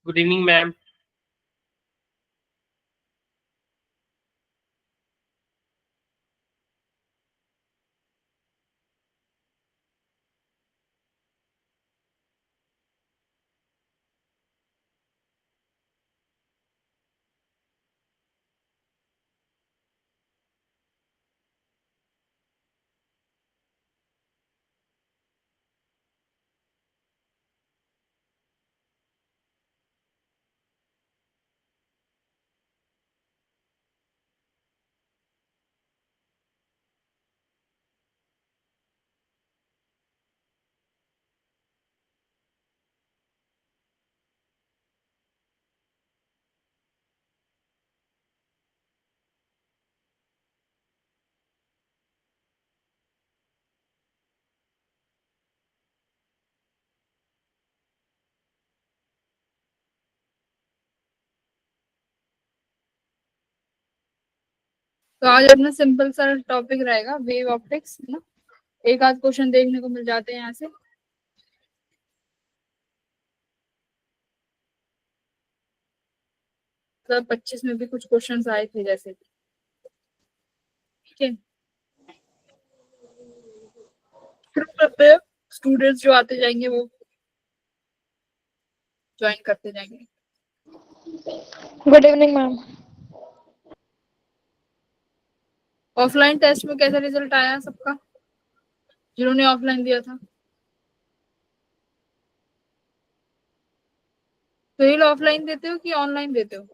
Good evening ma'am. तो आज अपना सिंपल सा टॉपिक रहेगा वेव ऑप्टिक्स ना। एक आध क्वेश्चन देखने को मिल जाते हैं यहाँ से। 2025 में भी कुछ क्वेश्चंस आए थे जैसे। ठीक है, शुरू करते हैं। स्टूडेंट्स जो आते जाएंगे वो ज्वाइन करते जाएंगे। Good evening ma'am. Offline test में कैसा रिजल्ट आया सबका, जिन्होंने ऑफलाइन दिया था? फेल ऑफलाइन देते हो कि ऑनलाइन देते हो?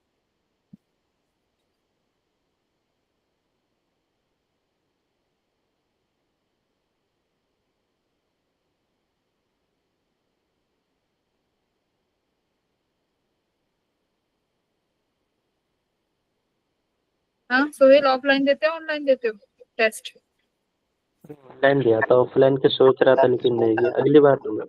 हाँ सोहेल, ऑफलाइन देते हो ऑनलाइन देते हो टेस्ट? ऑनलाइन दिया था, ऑफलाइन के सोच रहा था लेकिन नहीं गया, अगली बार दूंगा।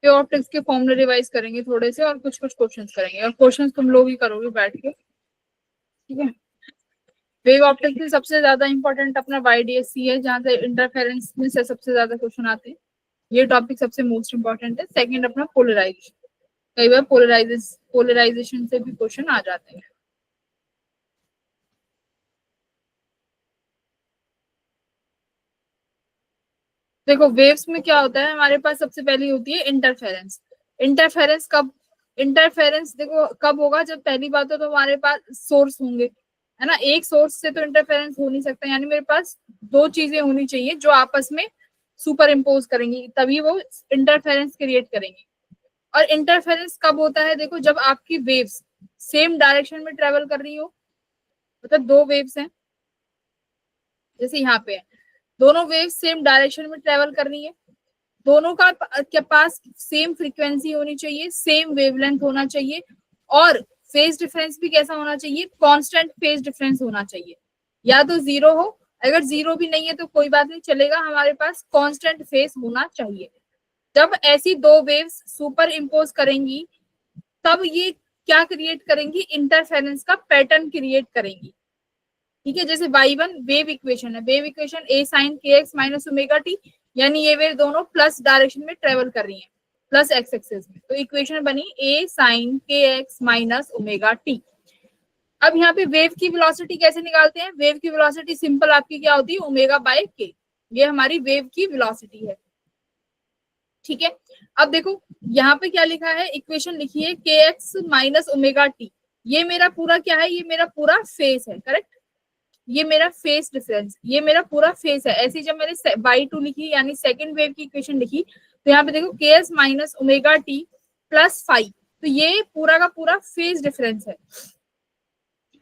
वेव ऑप्टिक्स के फॉर्मूले रिवाइज करेंगे थोड़े से और कुछ कुछ क्वेश्चंस करेंगे, और क्वेश्चंस तुम लोग ही करोगे बैठ के। ठीक है, वेव ऑप्टिक्स में सबसे ज्यादा इंपॉर्टेंट अपना YDSC है, जहाँ से इंटरफेरेंस में से सबसे ज्यादा क्वेश्चन आते हैं। ये टॉपिक सबसे मोस्ट इंपॉर्टेंट है। सेकंड अपना पोलराइजेशन, कई बार पोलराइजेशन से भी क्वेश्चन आ जाते हैं। देखो वेव्स में क्या होता है, हमारे पास सबसे पहली होती है इंटरफेरेंस। इंटरफेरेंस देखो कब होगा, जब पहली बात तो हमारे पास सोर्स होंगे, है ना। एक सोर्स से तो इंटरफेरेंस हो नहीं सकता, यानी मेरे पास दो चीजें होनी चाहिए जो आपस में सुपर इम्पोज करेंगी, तभी वो इंटरफेरेंस क्रिएट करेंगी। और इंटरफेरेंस कब होता है, देखो जब आपकी वेव्स सेम डायरेक्शन में ट्रेवल कर रही हो, मतलब दो वेव्स हैं जैसे यहाँ पे है, दोनों वेव्स सेम डायरेक्शन में ट्रेवल कर रही है, दोनों का के पास सेम फ्रीक्वेंसी होनी चाहिए, सेम वेवलेंथ होना चाहिए, और फेज डिफरेंस भी कैसा होना चाहिए, कांस्टेंट फेज डिफरेंस होना चाहिए। या तो जीरो हो, अगर जीरो भी नहीं है तो कोई बात नहीं चलेगा, हमारे पास कांस्टेंट फेज होना चाहिए। जब ऐसी दो वेव्स सुपर इम्पोज करेंगी तब ये क्या क्रिएट करेंगी, इंटरफेरेंस का पैटर्न क्रिएट करेंगी। ठीक है, जैसे y1 वेव इक्वेशन है, wave equation a sin kx minus omega T, यानी ये वेव दोनों प्लस डायरेक्शन में ट्रेवल कर रही हैं, प्लस एक्स एक्सिस में, तो इक्वेशन बनी a sin kx minus omega T. अब यहाँ पे वेव की वेलोसिटी कैसे निकालते हैं, वेव की वेलोसिटी सिंपल आपकी क्या होती है, ओमेगा बाय के, ये हमारी वेव की वेलोसिटी है। ठीक है, अब देखो यहाँ पे क्या लिखा है, इक्वेशन लिखी है kx माइनस ओमेगा टी, ये मेरा पूरा क्या है, ये मेरा पूरा फेस है, करेक्ट। ये मेरा फेस डिफरेंस, ये मेरा पूरा फेस है। ऐसी जब मैंने y2 लिखी यानी सेकंड वेव की इक्वेशन लिखी, तो यहाँ पे देखो ks minus omega t plus five, तो ये पूरा का पूरा फेस डिफरेंस है।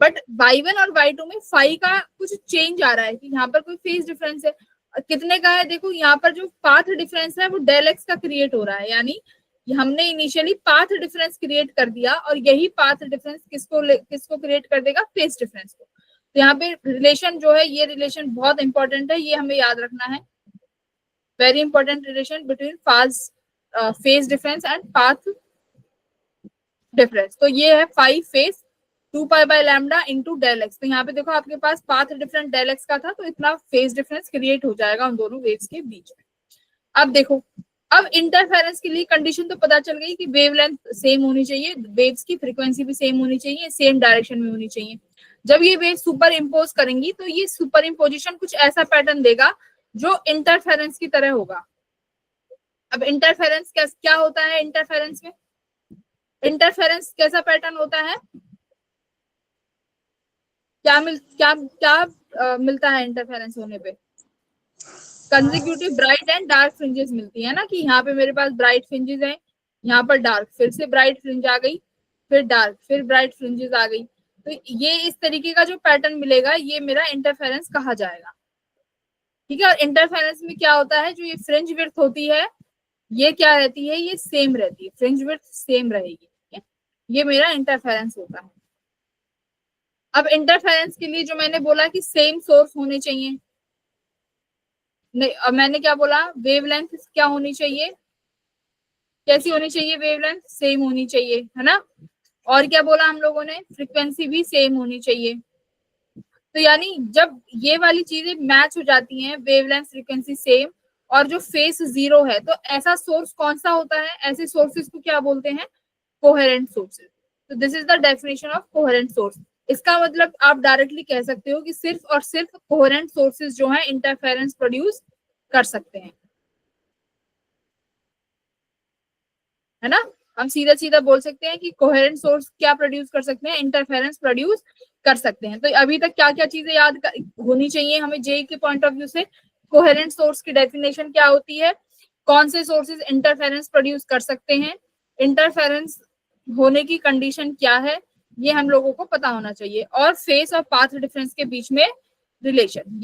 बट y1 और y2 में फाइव का कुछ चेंज आ रहा है कि यहाँ पर कोई फेस डिफरेंस है, कितने का है, देखो यहाँ पर जो पाथ डिफरेंस है वो डेल एक्स का क्रिएट हो रहा है, यानी हमने इनिशियली पाथ डिफरेंस क्रिएट कर दिया, और यही पाथ डिफरेंस किसको क्रिएट कर देगा, फेस डिफरेंस को। तो यहाँ पे रिलेशन जो है, ये रिलेशन बहुत इंपॉर्टेंट है, ये हमें याद रखना है। Very important relation between phase difference and path difference. तो ये है 5 phase 2 pi by lambda into del x. तो यहाँ पे देखो आपके पास पाथ डिफरेंस डेल एक्स का था, तो इतना फेज डिफरेंस क्रिएट हो जाएगा उन दोनों वेव्स के बीच में। अब देखो, अब इंटरफेरेंस के लिए कंडीशन तो पता चल गई कि वेवलेंथ सेम होनी चाहिए, वेव्स की फ्रीक्वेंसी भी सेम होनी चाहिए, सेम डायरेक्शन में होनी चाहिए। जब ये वेव सुपर इम्पोज करेंगी तो ये सुपर इम्पोजिशन कुछ ऐसा पैटर्न देगा जो इंटरफेरेंस की तरह होगा। अब इंटरफेरेंस क्या होता है? इंटरफेरेंस में इंटरफेरेंस कैसा पैटर्न होता है? क्या मिलता है इंटरफेरेंस होने पे? Consecutive bright and dark fringes मिलती है ना, कि यहाँ पे मेरे पास ब्राइट फ्रिंजेस हैं, यहाँ पर डार्क, फिर से ब्राइट फ्रिंज आ गई, फिर डार्क, फिर ब्राइट फ्रिंजेस आ गई। तो ये इस तरीके का जो पैटर्न मिलेगा ये मेरा इंटरफेरेंस कहा जाएगा। ठीक है, और इंटरफेरेंस में क्या होता है, जो ये फ्रिंज विड्थ होती है ये क्या रहती है? ये सेम रहती है, फ्रिंज विड्थ सेम रहेगी। ठीक है, ये मेरा इंटरफेरेंस होता है। अब इंटरफेरेंस के लिए जो मैंने बोला कि सेम सोर्स होने चाहिए, नहीं, अब मैंने क्या बोला? वेवलेंथ क्या होनी चाहिए? कैसी होनी चाहिए? वेवलेंथ सेम होनी चाहिए, है ना। और क्या बोला हम लोगों ने? फ्रीक्वेंसी भी सेम होनी चाहिए। तो यानी जब ये वाली चीजें मैच हो जाती हैं, वेवलेंथ फ्रीक्वेंसी सेम और जो फेस जीरो है, तो ऐसा सोर्स कौन सा होता है? ऐसे सोर्सेस को क्या बोलते हैं? Coherent sources. तो this is the definition of coherent source. इसका मतलब आप डायरेक्टली कह सकते हो कि सिर्फ और सिर्फ कोहेरेंट सोर्सेस जो है इंटरफेरेंस प्रोड्यूस कर सकते हैं, है ना। हम सीधा सीधा बोल सकते हैं कि कोहेरेंट सोर्स क्या प्रोड्यूस कर सकते हैं? इंटरफेरेंस प्रोड्यूस कर सकते हैं। तो अभी तक क्या क्या चीजें होनी चाहिए हमें जेई के पॉइंट ऑफ व्यू से? कोहेरेंट सोर्स की डेफिनेशन क्या होती है, कौन से सोर्सेज इंटरफेरेंस प्रोड्यूस कर सकते हैं, इंटरफेरेंस होने की कंडीशन क्या है, ये हम लोगों को पता होना चाहिए, और फेस और पाथ डिफरेंस के बीच में रिलेशन,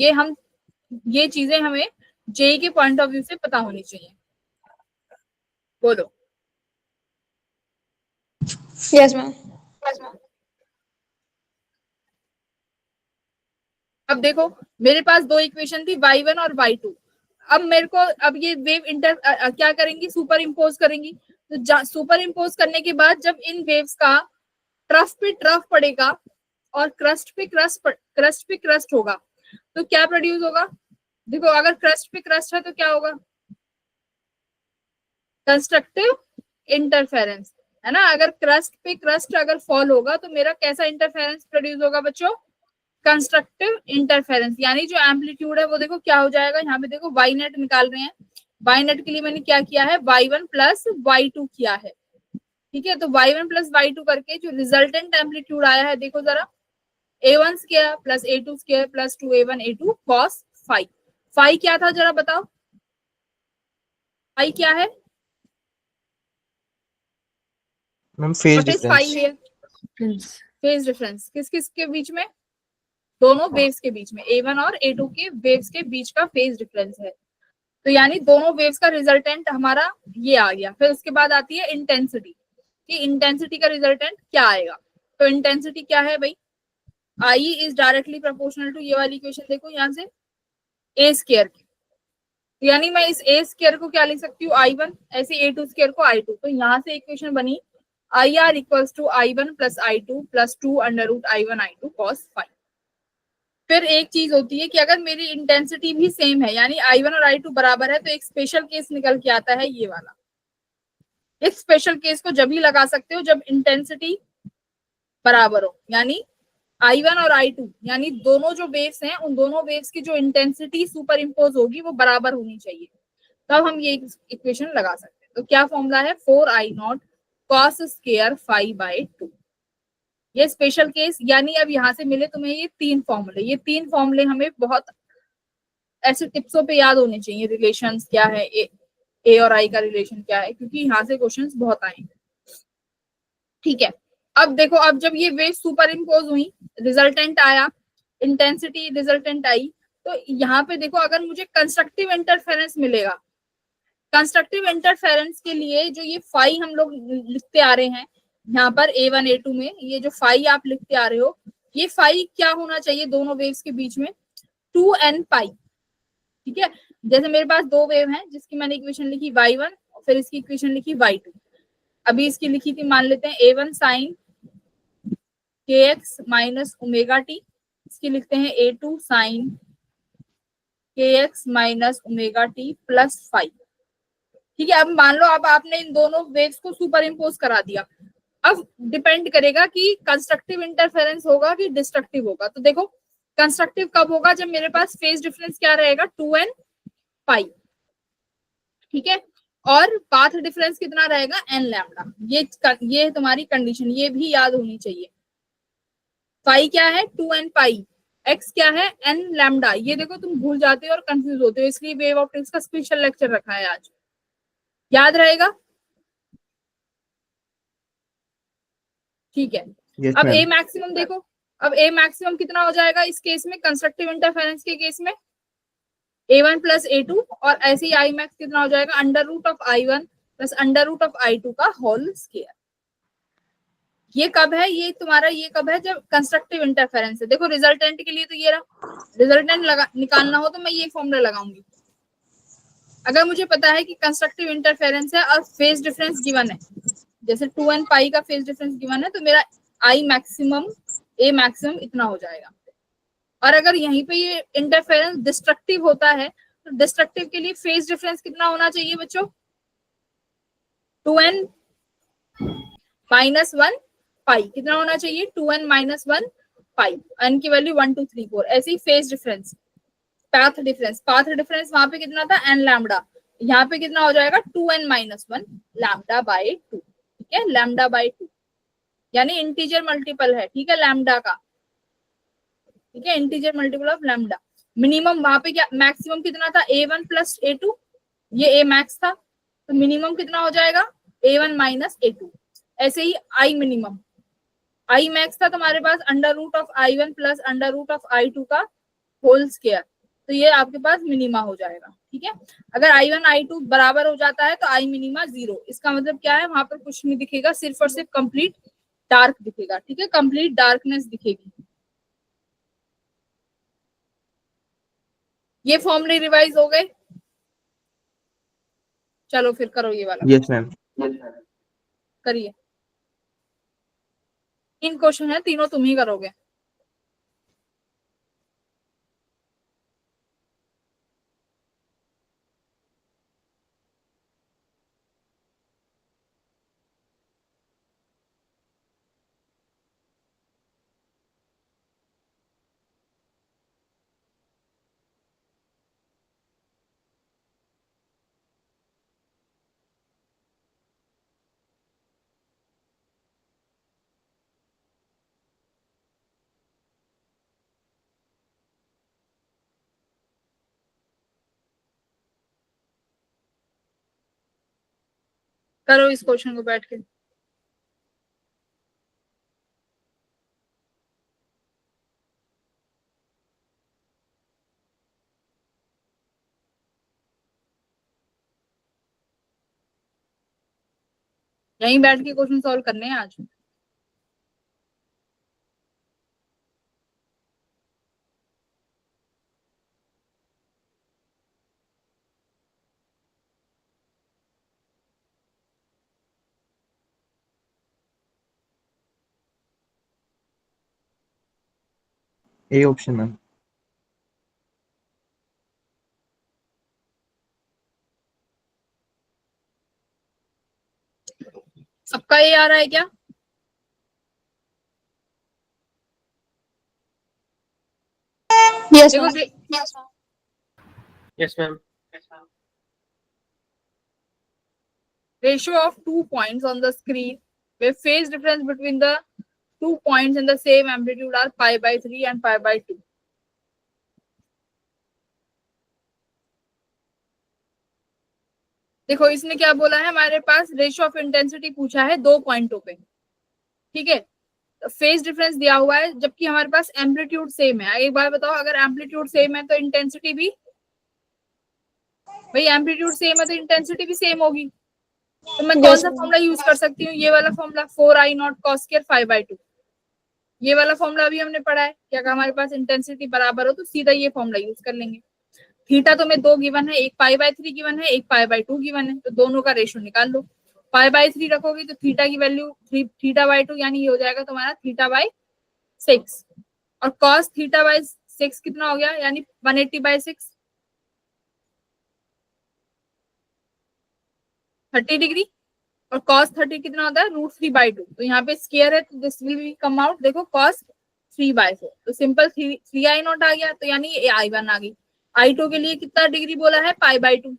ये चीजें हमें जेई के पॉइंट ऑफ व्यू से पता होनी चाहिए। बोलो। Yes, ma'am. अब देखो, मेरे पास दो इक्वेशन थी y1 और y2। अब मेरे को अब ये वेव क्या करेंगी? सुपर इम्पोज करेंगी। तो सुपर इम्पोज करने के बाद जब इन वेव्स का ट्रफ पे ट्रफ पड़ेगा और क्रस्ट पे क्रस्ट होगा, तो क्या प्रोड्यूस होगा? देखो, अगर क्रस्ट पे क्रस्ट है तो क्या होगा? कंस्ट्रक्टिव इंटरफेरेंस, है ना। अगर क्रस्ट पे क्रस्ट अगर फॉल होगा तो मेरा कैसा इंटरफेरेंस प्रोड्यूस होगा बच्चों? Constructive interference. यानी जो एम्पलीट्यूड है वो देखो क्या हो जाएगा, यहाँ पे देखो वाई नेट निकाल रहे हैं, वाई नेट के लिए मैंने क्या किया है? y1 प्लस y2 किया है। ठीक है, तो y1 प्लस y2 करके जो रिजल्टेंट एम्पलीट्यूड आया है, देखो जरा, a1 square plus a2 square plus 2a1 a2 cos phi. Phi क्या था जरा बताओ? फाई क्या है? Ma'am phase difference. Phase difference किस किस के बीच में? दोनों वेव्स के बीच में, A1 और A2 के वेव्स के बीच का फेज डिफरेंस है। तो यानी दोनों वेव्स का रिजल्टेंट हमारा ये आ गया। फिर उसके बाद आती है इंटेंसिटी, कि इंटेंसिटी का रिजल्टेंट क्या आएगा। तो इंटेंसिटी क्या है भाई? I is directly proportional to, ये वाली इक्वेशन देखो यहाँ से, ए स्क्वायर की। तो यानी मैं इस ए स्क्वायर को क्या लिख सकती हूँ? I1, ऐसे A2 स्क्वायर को I2। तो यहाँ से इक्वेशन बनी IR equals to I1 plus I2 plus 2 under root I1 I2 cos phi. फिर एक चीज होती है कि अगर मेरी इंटेंसिटी भी सेम है, यानी I1 और I2 बराबर है, तो एक स्पेशल केस निकल के आता है ये वाला। इस स्पेशल केस को जब ही लगा सकते हो जब इंटेंसिटी बराबर हो, यानी I1 और I2 यानी दोनों जो वेव्स हैं उन दोनों वेव्स की जो इंटेंसिटी सुपर इम्पोज होगी वो बराबर होनी चाहिए, तब हम ये इक्वेशन लगा सकते हैं। तो क्या फॉर्मूला है? 4I0 cos square phi by 2। ये स्पेशल केस, यानी अब यहाँ से मिले तुम्हें ये तीन फॉर्मूले हमें बहुत ऐसे टिप्सों पे याद होने चाहिए। रिलेशंस क्या है, ए और आई का रिलेशन क्या है, क्योंकि यहाँ से क्वेश्चंस बहुत आएंगे। ठीक है, अब देखो, अब जब ये वेव सुपर इम्पोज हुई, रिजल्टेंट आया, इंटेंसिटी रिजल्टेंट आई, तो यहाँ पे देखो अगर मुझे कंस्ट्रक्टिव इंटरफेरेंस मिलेगा, कंस्ट्रक्टिव इंटरफेरेंस के लिए जो ये फाई हम लोग लिखते आ रहे हैं यहाँ पर A1 A2 में, ये जो फाई आप लिखते आ रहे हो, ये फाई क्या होना चाहिए दोनों वेव्स के बीच में? 2n पाई। ठीक है, जैसे मेरे पास दो वेव हैं जिसकी मैंने इक्वेशन लिखी y1 फिर इसकी इक्वेशन लिखी y2। अभी इसकी लिखी थी, मान लेते हैं a1 sine kx minus omega t, इसकी लिखते हैं a2 sine kx minus omega t plus 5। ठीक है, अब मान लो अब आपने इन दोनों वेव्स को सुपर इम्पोज करा दिया। अब डिपेंड करेगा कि कंस्ट्रक्टिव इंटरफेरेंस होगा कि डिस्ट्रक्टिव होगा। तो देखो कंस्ट्रक्टिव कब होगा, जब मेरे पास फेज डिफरेंस क्या रहेगा 2n पाई, ठीक है, और पाथ डिफरेंस कितना रहेगा n लैम्डा। ये तुम्हारी कंडीशन, ये भी याद होनी चाहिए। पाई क्या है 2n पाई, x क्या है n लैम्डा। ये देखो तुम भूल जाते हो और कंफ्यूज होते हो, इसलिए वेव ऑप्टिक्स का स्पेशल लेक्चर रखा है आज, याद रहेगा। ठीक है, यस अब ए मैम। मैक्सिमम देखो, अब ए मैक्सिमम कितना हो जाएगा इस केस में, कंस्ट्रक्टिव इंटरफेरेंस के केस में a1 प्लस a2, और ऐसे ही आई मैक्स कितना हो जाएगा under root of i1 plus under root of i2 का होल स्क्वायर। ये कब है, ये तुम्हारा ये कब है, जब कंस्ट्रक्टिव इंटरफेरेंस है। देखो रिजल्टेंट के लिए तो ये रहा, रिजल्टेंट निकालना हो तो मैं ये फॉर्मूला लगाऊंगी। अगर मुझे पता है कि कंस्ट्रक्टिव इंटरफेरेंस है और फेज डिफरेंस गिवन है, जैसे 2n पाई का फेज डिफरेंस गिवन है, तो मेरा आई मैक्सिमम ए मैक्सिमम इतना हो जाएगा। और अगर यहीं पे ये इंटरफेरेंस डिस्ट्रक्टिव होता है, तो डिस्ट्रक्टिव के लिए फेज डिफरेंस कितना होना चाहिए बच्चों, 2n माइनस 1 पाई, कितना होना चाहिए 2n माइनस 1 पाई, n की वैल्यू 1 2 3 4। ऐसे ही फेज डिफरेंस, पाथ डिफरेंस वहां पे कितना था n लैम्डा, यहाँ पे कितना हो जाएगा 2n माइनस 1 लैम्डा बाय 2। ठीक है, लैम्डा बाय 2 यानी इंटीजर मल्टीपल है, ठीक है, लैम्डा का, ठीक है, integer multiple of lambda. Minimum वहां पे क्या, मैक्सिमम कितना था a1 प्लस a2, ये a मैक्स था, तो मिनिमम कितना हो जाएगा a1 माइनस a2। ऐसे ही आई मिनिमम, आई मैक्स था तुम्हारे पास under root of i1 plus under root of i2 का होल स्क्वायर, तो ये आपके पास मिनिमा हो जाएगा। ठीक है, अगर i1 i2 बराबर हो जाता है तो आई मिनिमा 0। इसका मतलब क्या है, वहां पर कुछ नहीं दिखेगा, सिर्फ और सिर्फ कंप्लीट डार्क दिखेगा। ठीक है, कंप्लीट डार्कनेस दिखेगी। ये फॉर्मूले रिवाइज हो गए, चलो फिर करो ये वाला। Yes ma'am. करिए, 3 क्वेश्चन है, तीनों तुम ही करोगे। करो इस क्वेश्चन को बैठ के। यहीं बैठ के क्वेश्चन सॉल्व करने हैं आज। A option ma'am. सबका ये आ रहा है क्या? Yes, देखो ma'am. Yes ma'am. ratio of 2 points on the screen where phase difference between the 2 points in the same amplitude are pi by 3 and pi by 2। देखो इसने क्या बोला है, हमारे पास रेशियो ऑफ इंटेंसिटी पूछा है 2 पॉइंटों पे। ठीक है, फेज डिफरेंस दिया हुआ है, जबकि हमारे पास एम्पलीट्यूड सेम है। एक बार बताओ, अगर एम्पलीट्यूड सेम है तो इंटेंसिटी भी, भाई एम्पलीट्यूड सेम है तो इंटेंसिटी भी सेम होगी। तो मैं कौन सा फॉर्मूला यूज कर सकती हूँ, ये वाला फॉर्मूला 4i0 cos स्क्वायर 5/2। ये वाला फॉर्मूला अभी हमने पढ़ा है कि अगर हमारे पास इंटेंसिटी बराबर हो तो सीधा ये फॉर्मूला यूज कर लेंगे। थीटा तुम्हें दो गिवन है, एक π/3 गिवन है, एक π/2 गिवन है, तो दोनों का रेशो निकाल लो। π/3 रखोगे तो थीटा की वैल्यू θ/2 यानी ये हो जाएगा तुम्हारा θ/6, और cos θ/6 कितना हो गया, यानी 180/6, 30 डिग्री, और cos 30 कितना होता है, √3/2, तो यहाँ पे स्क्वायर है तो this will be come out, देखो cos 3/4, तो सिंपल 3i0 आ गया, तो यानी ये i1 आ गई। i2 के लिए कितना डिग्री बोला है, π/2,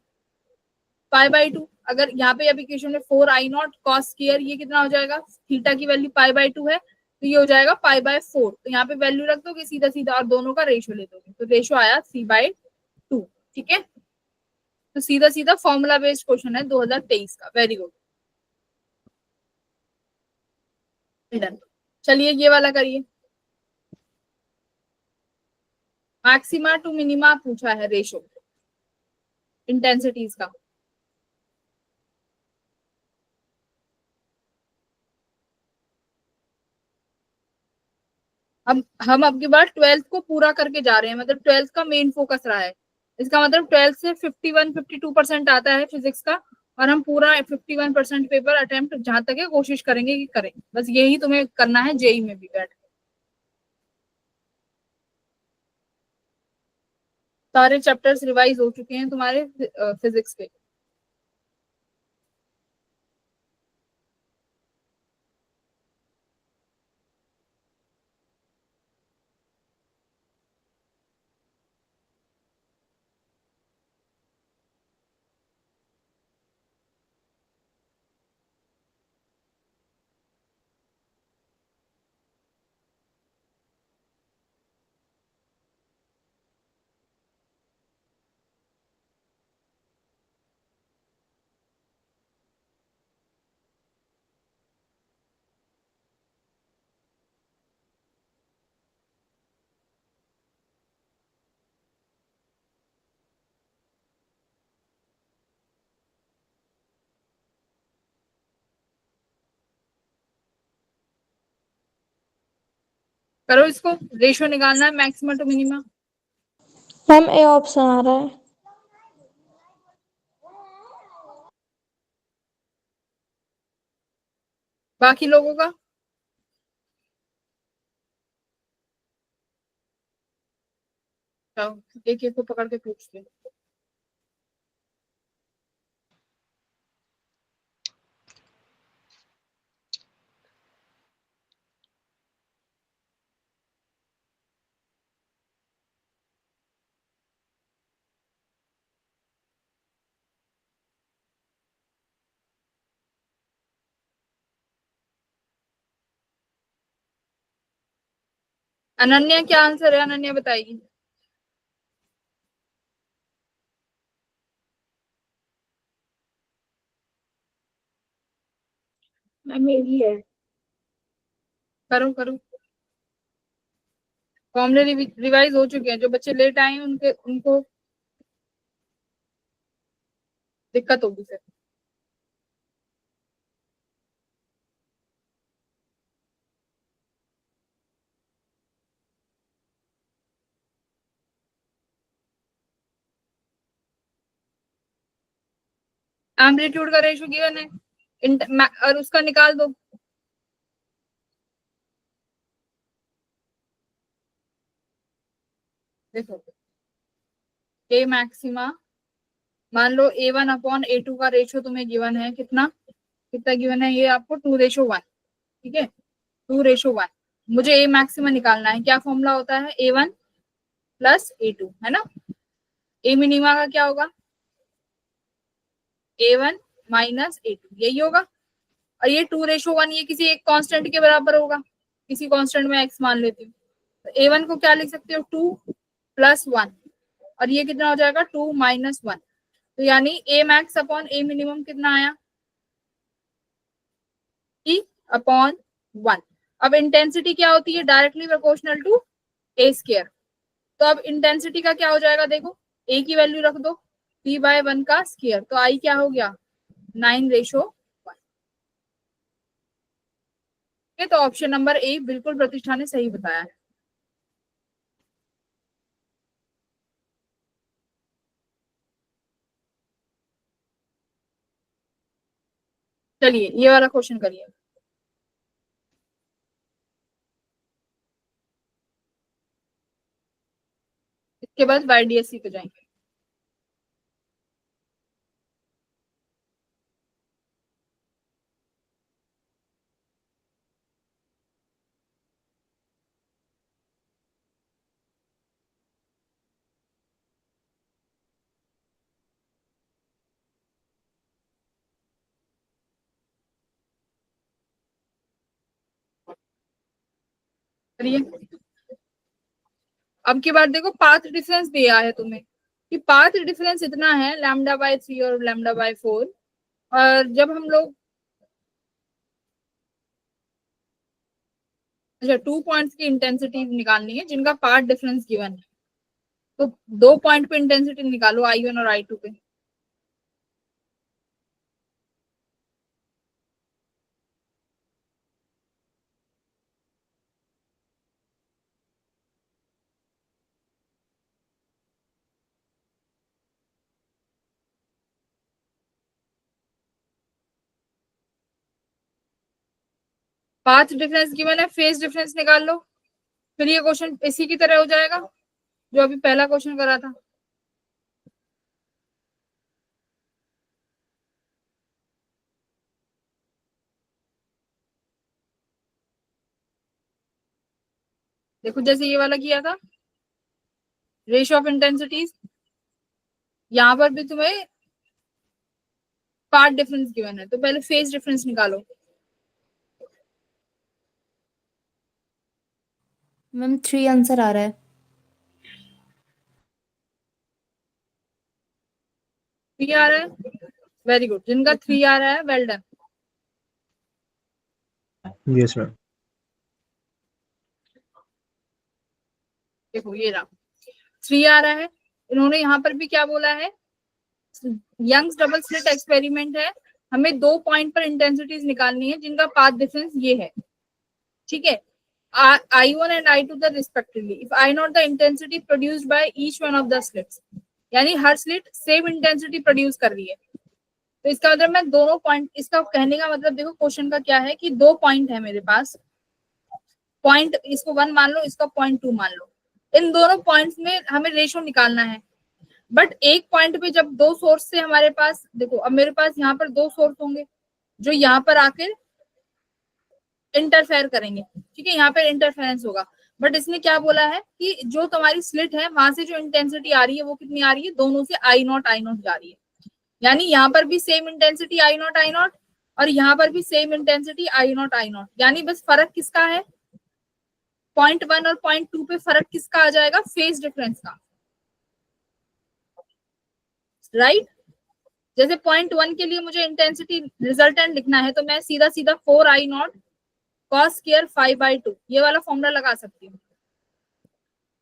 π/2, अगर यहाँ पे एप्लीकेशन में 4i0 cos स्क्वायर, ये कितना हो जाएगा, थीटा की वैल्यू π/2 है तो ये हो जाएगा π/4, तो यहाँ पे वैल्यू रख दोगे सीधा सीधा और दोनों का रेशो ले दोगे, तो रेशो आया 3/2। ठीक है, तो सीधा सीधा फॉर्मूला बेस्ड क्वेश्चन है 2023 का। Very good, done. चलिए ये वाला करिए, मैक्सिमा टू मिनिमा पूछा है रेशो इंटेंसिटीज का। हम अब की बार 12th को पूरा करके जा रहे हैं, मतलब 12th का मेन फोकस रहा है, इसका मतलब 12th से 51-52% आता है फिजिक्स का, और हम पूरा 51% पेपर अटेम्प्ट जहां तक है कोशिश करेंगे कि करें, बस यही तुम्हें करना है जेई में भी बैठ। सारे चैप्टर्स रिवाइज हो चुके हैं तुम्हारे फिजिक्स के। करो इसको, रेशो निकालना है maximum to minimum. Ma'am A option आ रहा है। बाकी लोगों का एक एक को पकड़ के पूछते हैं। अनन्या क्या आंसर है, अनन्या बताएगी। मेरी है। करो करो, फॉर्मूले रिवाइज हो चुके हैं, जो बच्चे लेट आए हैं उनके उनको दिक्कत होगी फिर। एम्पलीट्यूड का रेशो गिवन है और उसका निकाल दो। देखो ए मैक्सिमा, मान लो A1/A2 का रेशो तुम्हें गिवन है, कितना कितना गिवन है ये आपको, 2:1। ठीक है, 2:1। मुझे ए मैक्सिमा निकालना है, क्या फॉर्मूला होता है, A1 + A2, है ना। ए मिनिमा का क्या होगा, A1 - A2, यही होगा। और ये 2:1 ये किसी एक कांस्टेंट के बराबर होगा, किसी कांस्टेंट में x मान लेती हूँ, तो A1 को क्या लिख सकते हो, 2 + 1, और ये कितना हो जाएगा, 2 - 1, तो यानी A max/A minimum कितना आया, E/1। अब इंटेंसिटी क्या होती है, डायरेक्टली प्रोपोर्शनल टू A²। तो अब इंटेंसिटी का क्या हो जाएगा, देखो A की वैल्यू रख दो, P/1 का स्क्वायर, तो I क्या हो गया, 9:1। तो ऑप्शन नंबर ए बिल्कुल प्रतिष्ठा ने सही बताया है। चलिए ये वाला क्वेश्चन करिए। इसके बाद YDSC पे जाएंगे। करिए। अब की बार देखो पाथ डिफरेंस दिया है तुम्हें कि पाथ डिफरेंस इतना है λ/3 और λ/4, और जब हम लोग अच्छा 2 पॉइंट्स की इंटेंसिटी निकालनी है जिनका पाथ डिफरेंस गिवन है, तो 2 पॉइंट पे इंटेंसिटी निकालो I1 और I2 पे। पाथ डिफरेंस गिवन है, फेज डिफरेंस निकाल लो, फिर ये क्वेश्चन इसी की तरह हो जाएगा जो अभी पहला क्वेश्चन करा था। देखो जैसे ये वाला किया था रेशियो ऑफ इंटेंसिटीज, यहाँ पर भी तुम्हें पाथ डिफरेंस गिवन है, तो पहले फेज डिफरेंस निकालो। मैम 3 आंसर आ रहा है। 3 आ रहा है, वेरी गुड। जिनका 3 आ रहा है वेल डन। Yes ma'am. देखो ये रहा 3 आ रहा है। इन्होंने यहाँ पर भी क्या बोला है, यंग्स डबल स्लिट एक्सपेरिमेंट है, हमें 2 पॉइंट पर इंटेंसिटीज निकालनी है जिनका पाथ डिफरेंस ये है, ठीक है। I1 and I2 the respectively. If I0 the intensity produced by each one of the slits, यानी हर स्लिट सेम इंटेंसिटी प्रोड्यूस कर रही है, तो इसका मतलब मैं दोनों पॉइंट, इसका कहने का मतलब देखो क्वेश्चन का क्या है कि 2 पॉइंट है मेरे पास, पॉइंट इसको 1 मान लो, इसका 0.2 मान लो, इन दोनों पॉइंट्स में हमें रेशियो निकालना है। बट एक पॉइंट पे जब 2 सोर्स से हमारे पास, देखो अब मेरे पास यहाँ पर 2 सोर्स होंगे जो यहाँ पर आकर इंटरफेयर करेंगे, ठीक है, यहाँ पे इंटरफेरेंस होगा। बट इसने क्या बोला है कि जो तुम्हारी स्लिट है वहां से जो इंटेंसिटी आ रही है वो कितनी आ रही है, दोनों से I0 जा रही है, यानी यहाँ पर भी सेम इंटेंसिटी I0 और यहाँ पर भी सेम इंटेंसिटी I0, यानी बस फर्क किसका है, 0.1 और 0.2 पे फर्क किसका आ जाएगा, फेज डिफरेंस का, राइट। जैसे 0.1 के लिए मुझे इंटेंसिटी रिजल्टेंट लिखना है तो मैं सीधा सीधा 4I0 cos स्क्वायर 5/2 ये वाला फॉर्मूला लगा सकती हूँ,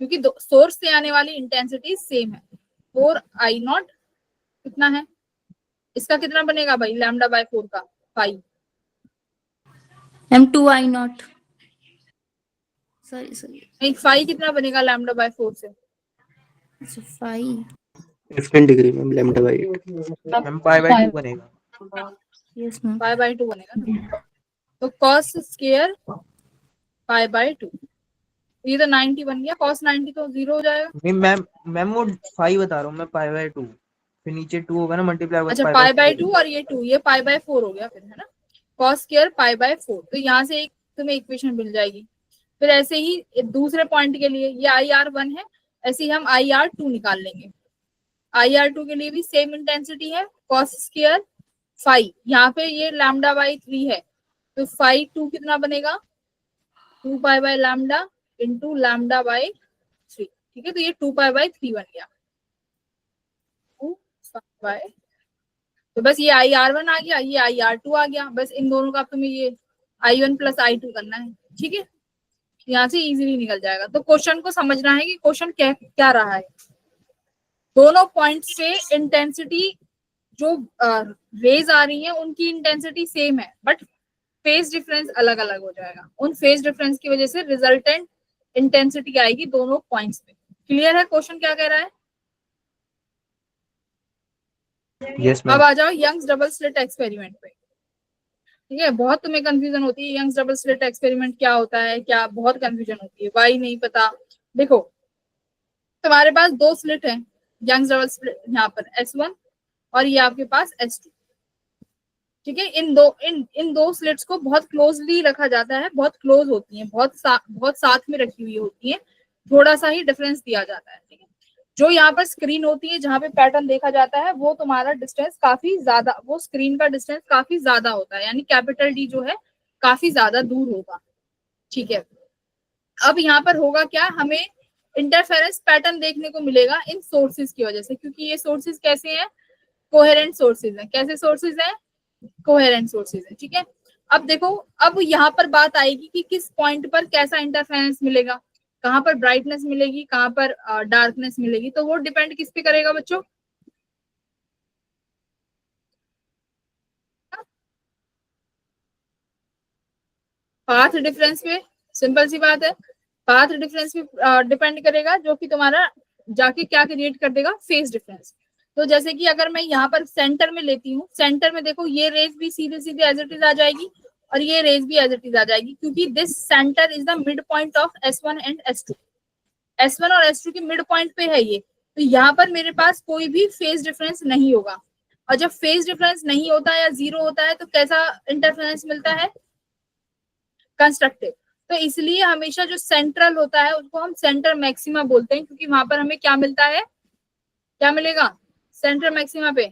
क्योंकि सोर्स से आने वाली इंटेंसिटी सेम है। 4I0 कितना है, इसका कितना बनेगा भाई, λ/4 का 5, मैम 2I0 सॉरी नहीं 5 कितना बनेगा λ/4 से, 5 15 डिग्री मैम λ/8 मैम π/2 बनेगा। यस मैम 5/2 बनेगा ना, तो cos स्क्वायर 5/2, ये तो 90 बन गया, cos 90 तो 0 हो जाएगा। नहीं मैम, मैम वो 5 बता रहा हूँ मैं, π/2 फिर नीचे 2 होगा ना, मल्टीप्लाई होगा अच्छा π/4 π/2 और ये 2, ये π/4 हो गया फिर, है ना, cos स्क्वायर π/4, तो यहाँ से एक तुम्हें इक्वेशन मिल जाएगी। फिर ऐसे ही दूसरे पॉइंट के लिए ये IR1 है, ऐसे ही हम IR2 निकाल लेंगे। IR2 के लिए भी सेम इंटेंसिटी है, cos स्क्वायर 5, यहाँ पे ये λ/3 है, तो 5/2 कितना बनेगा, 2π/λ इंटू λ/3, ठीक है, तो ये 2π/3 बन गया, 2π, तो बस ये IR1 आ गया, ये IR2 आ गया, बस इन दोनों का तुम्हें ये I1 प्लस I2 करना है, ठीक है, यहाँ से इजीली निकल जाएगा। तो क्वेश्चन को समझना है कि क्वेश्चन क्या रहा है, दोनों पॉइंट से इंटेंसिटी जो रेज आ रही है उनकी इंटेंसिटी सेम है, बट फेज डिफरेंस अलग अलग हो जाएगा, उन फेज डिफरेंस की वजह से रिजल्टेंट इंटेंसिटी आएगी दोनों पॉइंट्स पे। क्लियर है क्वेश्चन क्या कह रहा है? Yes ma'am. अब आ जाओ यंग्स डबल स्लिट एक्सपेरिमेंट पे। ठीक है, बहुत तुम्हें कंफ्यूजन होती है यंग्स डबल स्लिट एक्सपेरिमेंट क्या होता है, क्या बहुत कंफ्यूजन होती है, वाई नहीं पता। देखो तुम्हारे पास दो स्लिट है यंग्स डबल स्लिट, यहाँ पर S1 और ये आपके पास S2। ठीक है, इन दो स्लिट्स को बहुत क्लोजली रखा जाता है, बहुत क्लोज होती हैं, बहुत साथ में रखी हुई होती है, थोड़ा सा ही डिफरेंस दिया जाता है। ठीक है, जो यहाँ पर स्क्रीन होती है जहाँ पे पैटर्न देखा जाता है वो तुम्हारा डिस्टेंस काफी ज्यादा, वो स्क्रीन का डिस्टेंस काफी ज्यादा होता है, यानी कैपिटल D जो है काफी ज्यादा दूर होगा। ठीक है, अब यहाँ पर होगा क्या, हमें इंटरफेरेंस पैटर्न देखने को मिलेगा इन सोर्सेज की वजह से, क्योंकि ये सोर्सेज कैसे हैं, कोहेरेंट सोर्सेज हैं। कैसे सोर्सेज हैं, कोहेरेंट सोर्सेज हैं। ठीक है, अब देखो, अब यहाँ पर बात आएगी कि किस पॉइंट पर कैसा इंटरफेरेंस मिलेगा, कहाँ पर ब्राइटनेस मिलेगी, कहाँ पर डार्कनेस मिलेगी, तो वो डिपेंड किस पे करेगा बच्चों, पाथ डिफरेंस पे। सिंपल सी बात है, पाथ डिफरेंस पे डिपेंड करेगा, जो कि तुम्हारा जाके क्या क्रिएट कर देगा, फेज डिफरेंस। तो जैसे कि अगर मैं यहाँ पर सेंटर में लेती हूँ, सेंटर में देखो ये रेज भी सीधे सीधे एज इट इज आ जाएगी और ये रेज भी एज इट इज आ जाएगी, क्योंकि this centre is the mid point of S1 and S2। S1 और S2 के मिड पॉइंट पे है ये, तो यहाँ पर मेरे पास कोई भी फेज डिफरेंस नहीं होगा। और जब फेज डिफरेंस नहीं होता है या जीरो होता है तो कैसा इंटरफेरेंस मिलता है, कंस्ट्रक्टिव। तो इसलिए हमेशा जो सेंट्रल होता है उसको हम सेंटर मैक्सिमा बोलते हैं, क्योंकि वहां पर हमें क्या मिलता है, क्या मिलेगा सेंटर मैक्सिमा पे,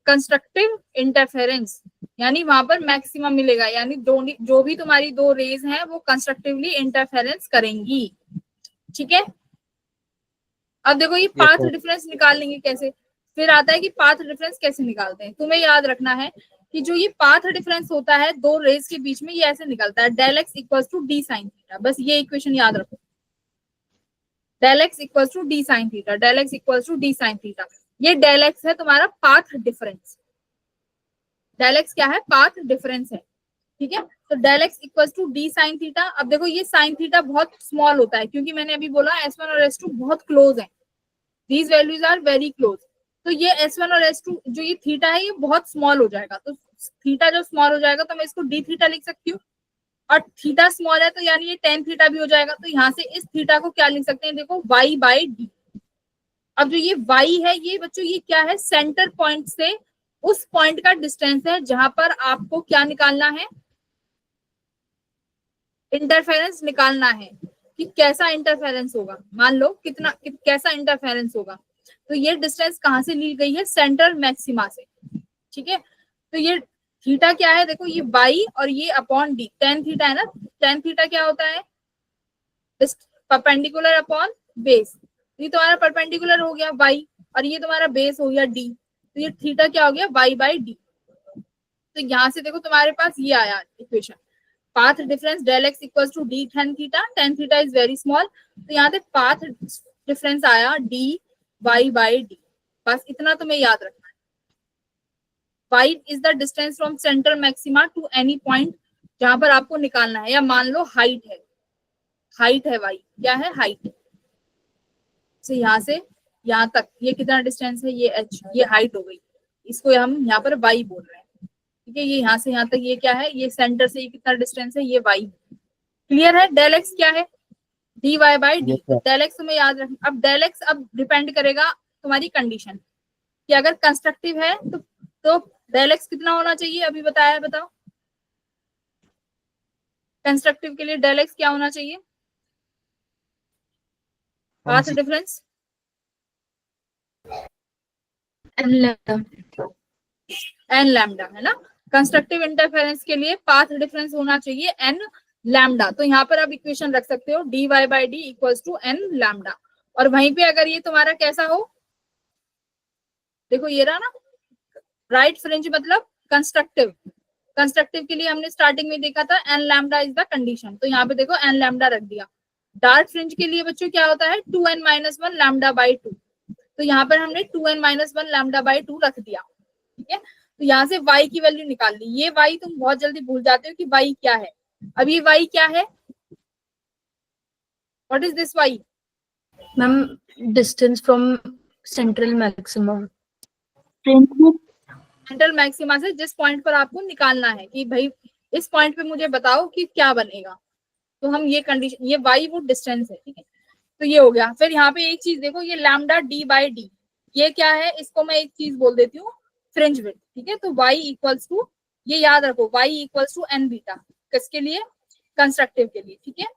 कंस्ट्रक्टिव इंटरफेरेंस, यानी वहां पर मैक्सिमम मिलेगा, यानी जो भी तुम्हारी दो रेज हैं वो कंस्ट्रक्टिवली इंटरफेरेंस करेंगी। ठीक है, अब देखो ये पाथ डिफरेंस निकाल लेंगे कैसे, फिर आता है कि पाथ डिफरेंस कैसे निकालते हैं। तुम्हें याद रखना है कि जो ये पाथ डिफरेंस होता है दो रेज के बीच में, ये ऐसे निकलता है, del x equal to d sine theta. बस ये इक्वेशन याद रखो, del x equal to d sine theta, del x equal to d sine theta. ये डेल एक्स है तुम्हारा पाथ डिफरेंस, डेल एक्स क्या है, पाथ डिफरेंस है। ठीक है, तो del x equal to d sine theta. अब देखो ये साइन थीटा बहुत स्मॉल होता है, क्योंकि मैंने अभी बोला S1 और S2 बहुत क्लोज है, these values are very close. तो ये S1 और S2 जो ये थीटा है ये बहुत स्मॉल हो जाएगा, तो थीटा जब स्मॉल हो जाएगा तो मैं इसको डी थीटा लिख सकती हूँ, और थीटा स्मॉल है तो यानी ये टेन थीटा भी हो जाएगा। तो यहाँ से इस थीटा को क्या लिख सकते हैं, देखो y बाई डी। अब जो ये y है ये बच्चों ये क्या है, सेंटर पॉइंट से उस पॉइंट का डिस्टेंस है जहां पर आपको क्या निकालना है, इंटरफेरेंस निकालना है कि कैसा इंटरफेरेंस होगा, मान लो कैसा इंटरफेरेंस होगा। तो ये डिस्टेंस कहाँ से ली गई है, सेंट्रल मैक्सिमा से। ठीक है, तो ये थीटा क्या है, देखो ये y और ये अपॉन डी, टेन थीटा है ना, टेन थीटा क्या होता है, परपेंडिकुलर अपॉन बेस। ये तुम्हारा परपेंडिकुलर हो गया y और ये तुम्हारा बेस हो गया d, तो ये थीटा क्या हो गया, y बाई डी। तो यहाँ से देखो तुम्हारे पास ये आया equation, path difference del x equal to d tan theta is very small, तो यहाँ से पाथ डिफरेंस आया डी वाई बाई डी। बस इतना तुम्हें याद रखना है, y is the distance from central maxima to any point जहां पर आपको निकालना है, या मान लो हाइट है, हाइट है y, क्या है हाइट, से यहाँ से यहाँ तक ये कितना डिस्टेंस है, ये h, ये हाइट हो गई, इसको हम यहाँ पर y बोल रहे हैं। ठीक है, ये यहाँ से यहाँ तक ये क्या है, ये सेंटर से ये कितना डिस्टेंस है, ये y। क्लियर है, डेल एक्स क्या है, dy by d. Del x तुम्हें याद रखना। अब डेल एक्स अब डिपेंड करेगा तुम्हारी कंडीशन कि अगर कंस्ट्रक्टिव है तो डेल एक्स कितना होना चाहिए, अभी बताया, बताओ कंस्ट्रक्टिव के लिए डेल एक्स क्या होना चाहिए, पाथ डिफरेंस एन लैम्डा है ना। कंस्ट्रक्टिव इंटरफेरेंस के लिए पाथ डिफरेंस होना चाहिए एन लैम्डा। तो यहाँ पर आप इक्वेशन रख सकते हो dy by d equals to n lambda. और वहीं पे अगर ये तुम्हारा कैसा हो, देखो ये रहा ना, राइट फ्रिंज मतलब कंस्ट्रक्टिव, कंस्ट्रक्टिव के लिए हमने स्टार्टिंग में देखा था n lambda is the condition, तो यहाँ पे देखो एन लैम्डा रख दिया। डार्क फ्रिंज के लिए बच्चों क्या होता है, 2n minus one lambda by two, तो यहाँ पर हमने 2n minus one lambda by two रख दिया। ठीक है, तो यहाँ से y की वैल्यू निकाल ली। ये y तुम बहुत जल्दी भूल जाते हो कि y क्या है। अब ये y क्या है, what is this y, ma'am distance from central maximum. Central maxima से जिस पॉइंट पर आपको निकालना है कि भाई इस पॉइंट पे मुझे बताओ कि क्या बनेगा, तो हम ये कंडीशन, ये y वो डिस्टेंस है, ठीक है। तो ये हो गया। फिर यहाँ पे एक चीज देखो, ये लैम्डा डी बाई डी, ये क्या है, इसको मैं एक चीज बोल देती हूँ, फ्रिंज विड्थ, ठीक है। तो y इक्वल्स टू, ये याद रखो, y equals to n beta, किसके लिए, कंस्ट्रक्टिव के लिए, ठीक है।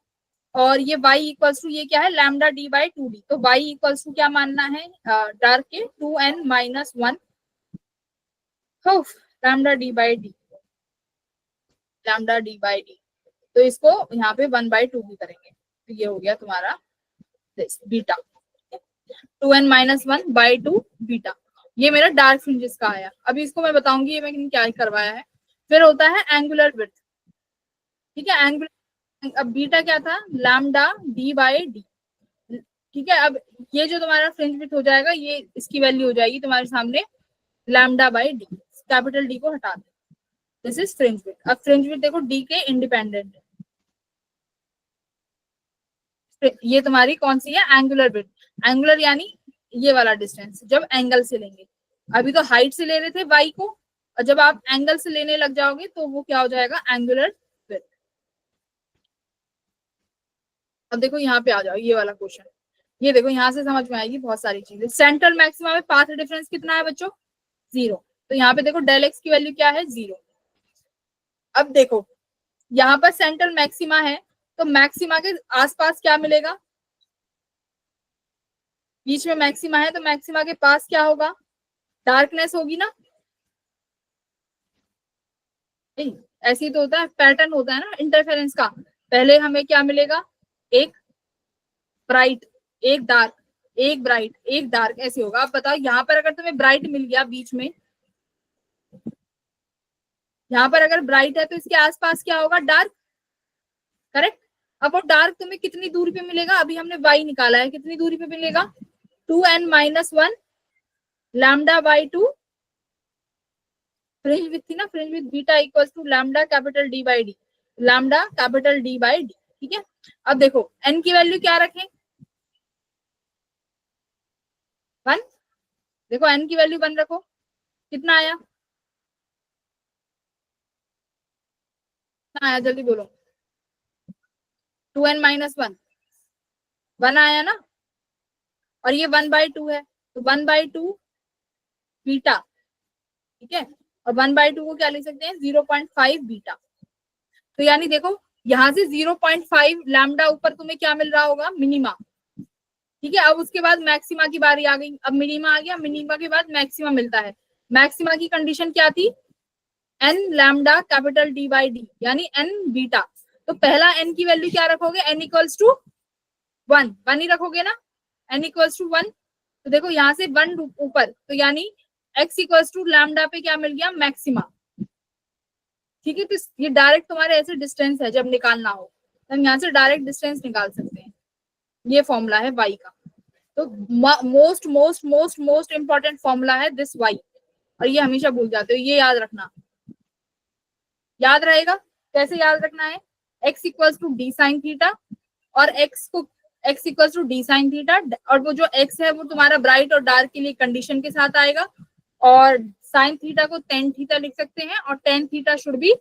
और ये y इक्वल्स टू, ये क्या है, lambda D by two D. तो y इक्वल्स टू क्या मानना है, डार्क के 2n-1 lambda D by d, lambda D by D. तो इसको यहाँ पे 1/2 भी करेंगे, तो ये हो गया तुम्हारा बीटा, 2n-1/2 बीटा। ये मेरा डार्क फ्रिंजेस का आया। अभी इसको मैं बताऊंगी ये मैंने क्या करवाया है। फिर होता है एंगुलर विड्थ, ठीक है। एंगुलर, अब बीटा क्या था, लैम्डा डी बाई डी, ठीक है। अब ये जो तुम्हारा फ्रिंज विड्थ हो जाएगा, ये इसकी वैल्यू हो जाएगी तुम्हारे सामने lambda by D, capital D को हटा दे, दिस इज फ्रिंज विड्थ। अब फ्रिंज विड्थ देखो डी के इंडिपेंडेंट है, ये तुम्हारी कौन सी है, एंगुलर विड्थ। एंगुलर यानी ये वाला डिस्टेंस जब एंगल से लेंगे, अभी तो हाइट से ले रहे थे y को, और जब आप एंगल से लेने लग जाओगे तो वो क्या हो जाएगा, एंगुलर विड्थ। अब देखो यहाँ पे आ जाओ, ये वाला क्वेश्चन, ये देखो यहाँ से समझ में आएगी बहुत सारी चीजें। सेंट्रल मैक्सिमा में पाथ डिफरेंस कितना है बच्चों, 0। तो यहाँ पे देखो डेल एक्स की वैल्यू क्या है, 0। अब देखो यहाँ पर सेंट्रल मैक्सिमा है, तो मैक्सिमा के आसपास क्या मिलेगा, बीच में मैक्सिमा है, तो मैक्सिमा के पास क्या होगा, डार्कनेस होगी ना। नहीं, ऐसे ही तो होता है, पैटर्न होता है ना इंटरफेरेंस का। पहले हमें क्या मिलेगा, एक ब्राइट, एक डार्क, एक ब्राइट, एक डार्क, ऐसे होगा। अब बताओ यहाँ पर अगर तुम्हें ब्राइट मिल गया बीच में, यहाँ पर अगर ब्राइट है तो इसके आसपास क्या होगा, डार्क, करेक्ट। अब वो डार्क तुम्हें कितनी दूरी पे मिलेगा, अभी हमने y निकाला है, कितनी दूरी पे मिलेगा, 2n-1 lambda by 2 fringe width थी ना, fringe width beta equals to lambda capital D by d, lambda capital D by d, ठीक है। अब देखो n की वैल्यू क्या रखें, 1, देखो n की वैल्यू 1 रखो, कितना आया, कितना आया, जल्दी बोलो, 2n-1, 1 आया ना, और ये 1/2 है, तो 1/2 बीटा, ठीक है। और 1/2 को क्या लिख सकते हैं, 0.5 बीटा। तो यानी देखो यहाँ से 0.5 लैम्डा ऊपर तुम्हें क्या मिल रहा होगा, मिनिमा, ठीक है। अब उसके बाद मैक्सिमा की बारी आ गई, अब मिनिमा आ गया, मिनिमा के बाद मैक्सिमा मिलता है। मैक्सिमा की कंडीशन क्या थी, n lambda capital D by d, यानी एन बीटा। तो पहला एन की वैल्यू क्या रखोगे, एन इक्वल्स टू 1 ही रखोगे ना, एन इक्वल्स टू 1। तो देखो यहाँ से 1 ऊपर, तो यानी एक्स इक्वल्स टू लैम्डा पे क्या मिल गया, मैक्सिमा, ठीक है। तो ये डायरेक्ट तुम्हारे ऐसे डिस्टेंस है, जब निकालना हो तो हम यहाँ से डायरेक्ट डिस्टेंस निकाल सकते हैं। ये फॉर्मूला है y का। तो most most most most important formula है दिस y, और ये हमेशा भूल जाते हो, ये याद रखना, याद रहेगा। कैसे याद रखना है, x equals to d sine theta, और x equals to d sine theta, और वो जो x है वो तुम्हारा ब्राइट और डार्क के लिए कंडीशन के साथ आएगा, और साइन थीटा को टेन थीटा लिख सकते हैं, और tan theta should be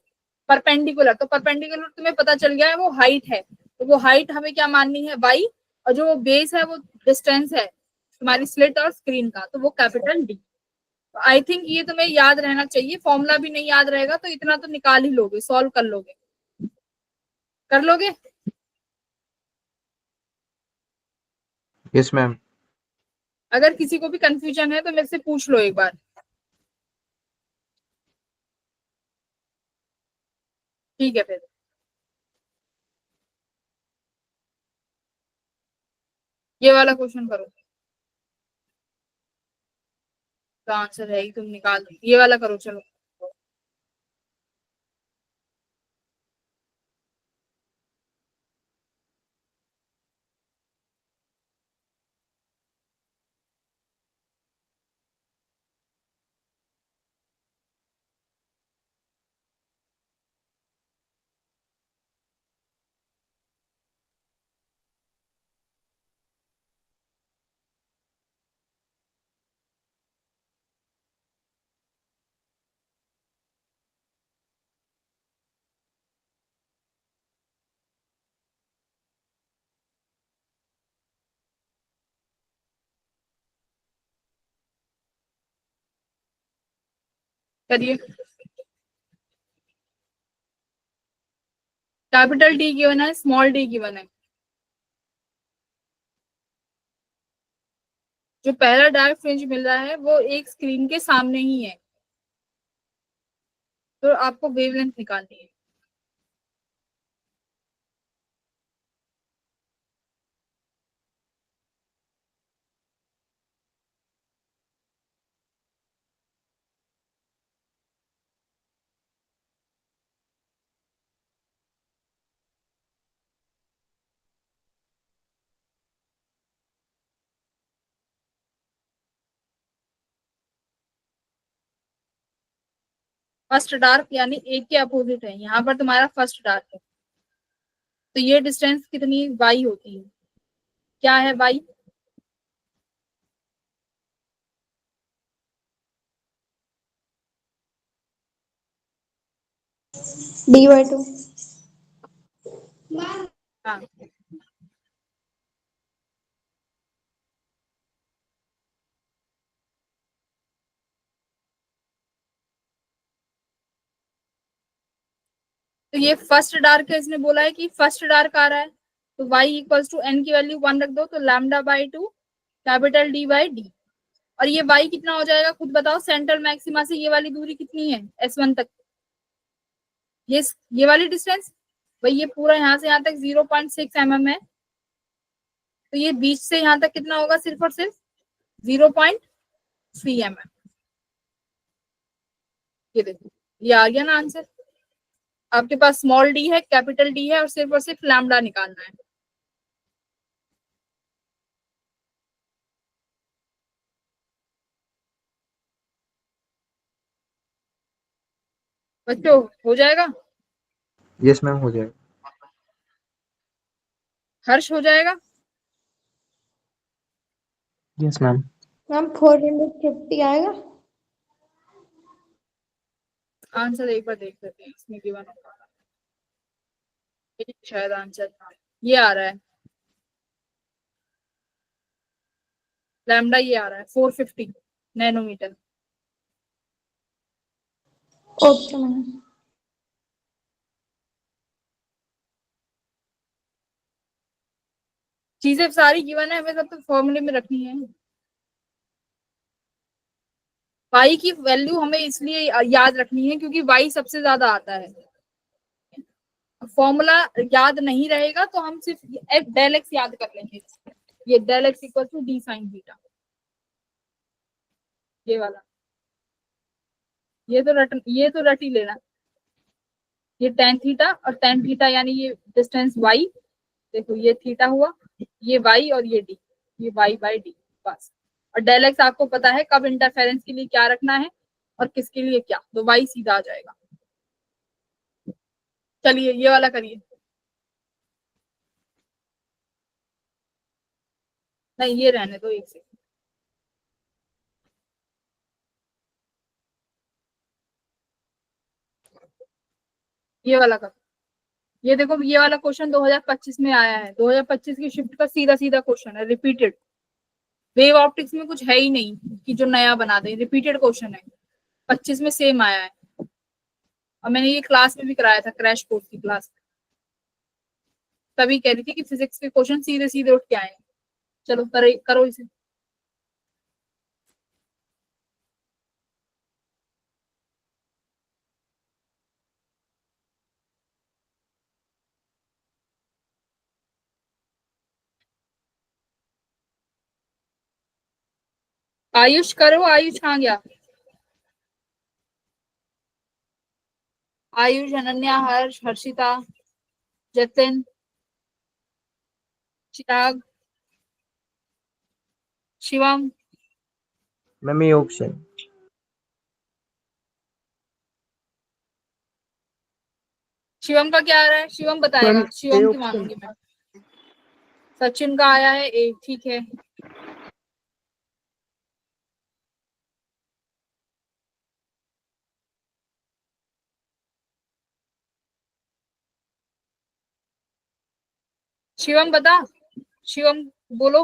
perpendicular. तो परपेंडिकुलर तुम्हें पता चल गया है, वो हाइट है, तो वो हाइट हमें क्या माननी है, y, और जो बेस है वो डिस्टेंस है तुम्हारी स्लिट और स्क्रीन का, तो वो कैपिटल डी। आई थिंक ये तुम्हें याद रहना चाहिए। फॉर्मूला भी नहीं याद रहेगा तो इतना तो निकाल ही लोगे, सॉल्व कर लोगे, कर लोगे। Yes ma'am. अगर किसी को भी कंफ्यूजन है तो मेरे से पूछ लो एक बार। ठीक है, फिर ये वाला क्वेश्चन करो, तो आंसर है ही, तुम निकाल दो, ये वाला करो चलो। करिए। कैपिटल डी गिवन है, स्मॉल डी गिवन है। जो पहला डार्क फ्रिंज मिल रहा है वो एक स्क्रीन के सामने ही है, तो आपको वेवलेंथ निकालनी है। फर्स्ट डार्क यानी एक के अपोजिट है, यहाँ पर तुम्हारा फर्स्ट डार्क है, तो ये डिस्टेंस कितनी वाई होती है, क्या है वाई? D/2। हाँ, तो ये फर्स्ट डार्क है, इसने बोला है कि फर्स्ट डार्क आ रहा है, तो y इक्वल्स टू n की वैल्यू 1 रख दो, तो λ/2 कैपिटल D/d। और ये y कितना हो जाएगा खुद बताओ, सेंट्रल मैक्सिमा से ये वाली दूरी कितनी है S1 तक, ये वाली डिस्टेंस, भाई ये पूरा यहाँ से यहाँ तक 0.6 mm है, तो ये बीच से यहाँ तक कितना होगा, सिर्फ और सिर्फ 0.3 mm। ये देखो, ये आ गया ना आंसर। आपके पास स्मॉल डी है, कैपिटल डी है, और सिर्फ लैम्डा निकालना है। बच्चों हो जाएगा? यस मैम, हो जाएगा। हर्ष हो जाएगा? Yes ma'am. मैम 450 आएगा। आंसर एक बार देख लेते हैं, इसमें गिवन होगा शायद आंसर ये आ रहा है, लैम्डा ये आ रहा है 450 नैनोमीटर। Okay ma'am. चीजें सारी गिवन है, हमें सब तो फॉर्मूले में रखनी है। y की वैल्यू हमें इसलिए याद रखनी है क्योंकि y सबसे ज्यादा आता है। फॉर्मूला याद नहीं रहेगा तो हम सिर्फ डेल एक्स याद कर लेंगे, ये del x equal to d sine theta, ये वाला, ये तो रट ही लेना। ये टेन थीटा, और टेन थीटा यानी ये डिस्टेंस y, देखो ये थीटा हुआ, ये y और ये d, ये y/d बस। और डेल एक्स आपको पता है कब इंटरफेरेंस के लिए क्या रखना है और किसके लिए क्या, तो y सीधा आ जाएगा। चलिए ये वाला करिए। नहीं ये रहने दो एक सेकंड। ये वाला कर, ये देखो ये वाला क्वेश्चन 2025 में आया है, 2025 की शिफ्ट का सीधा सीधा क्वेश्चन है, रिपीटेड। वेव ऑप्टिक्स में कुछ है ही नहीं कि जो नया बना दे, रिपीटेड क्वेश्चन है, 25 में सेम आया है, और मैंने ये क्लास में भी कराया था, क्रैश कोर्स की क्लास में, तभी कह रही थी कि फिजिक्स के क्वेश्चन सीधे सीधे उठ के आए। चलो करो इसे। आयुष करो, आयुष कहाँ गया? आयुष, अनन्या, हर्ष, हर्षिता, जतिन, चिराग, शिवम। मैम ये ऑप्शन शिवम का क्या आ रहा है, शिवम बताएगा, मैम, शिवम ए की ऑप्शन। मांगूंगी मैं। सचिन का आया है ए, ठीक है। शिवम बता, शिवम बोलो,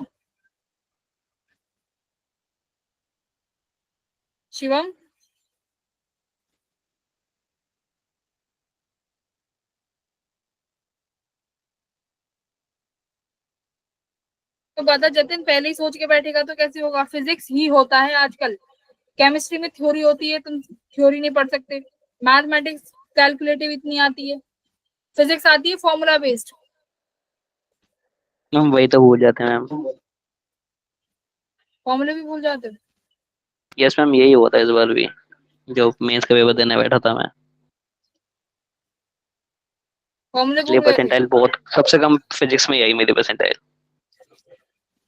शिवम। तो बता जतिन, पहले ही सोच के बैठेगा तो कैसे होगा? फिजिक्स ही होता है आजकल, केमिस्ट्री में थ्योरी होती है, तुम थ्योरी नहीं पढ़ सकते। मैथमेटिक्स कैलकुलेटिव इतनी आती है, फिजिक्स आती है फॉर्मूला बेस्ड। मैम वही तो भूल जाते हैं मैम। फॉर्मूले भी भूल जाते हो? यस मैम, यही हुआ था इस बार भी, जो मेंस का पेपर देने बैठा था मैं, फॉर्मूले इसलिए भूल गए थे। परसेंटाइल बहुत सबसे कम फिजिक्स में ही आई मेरी परसेंटाइल।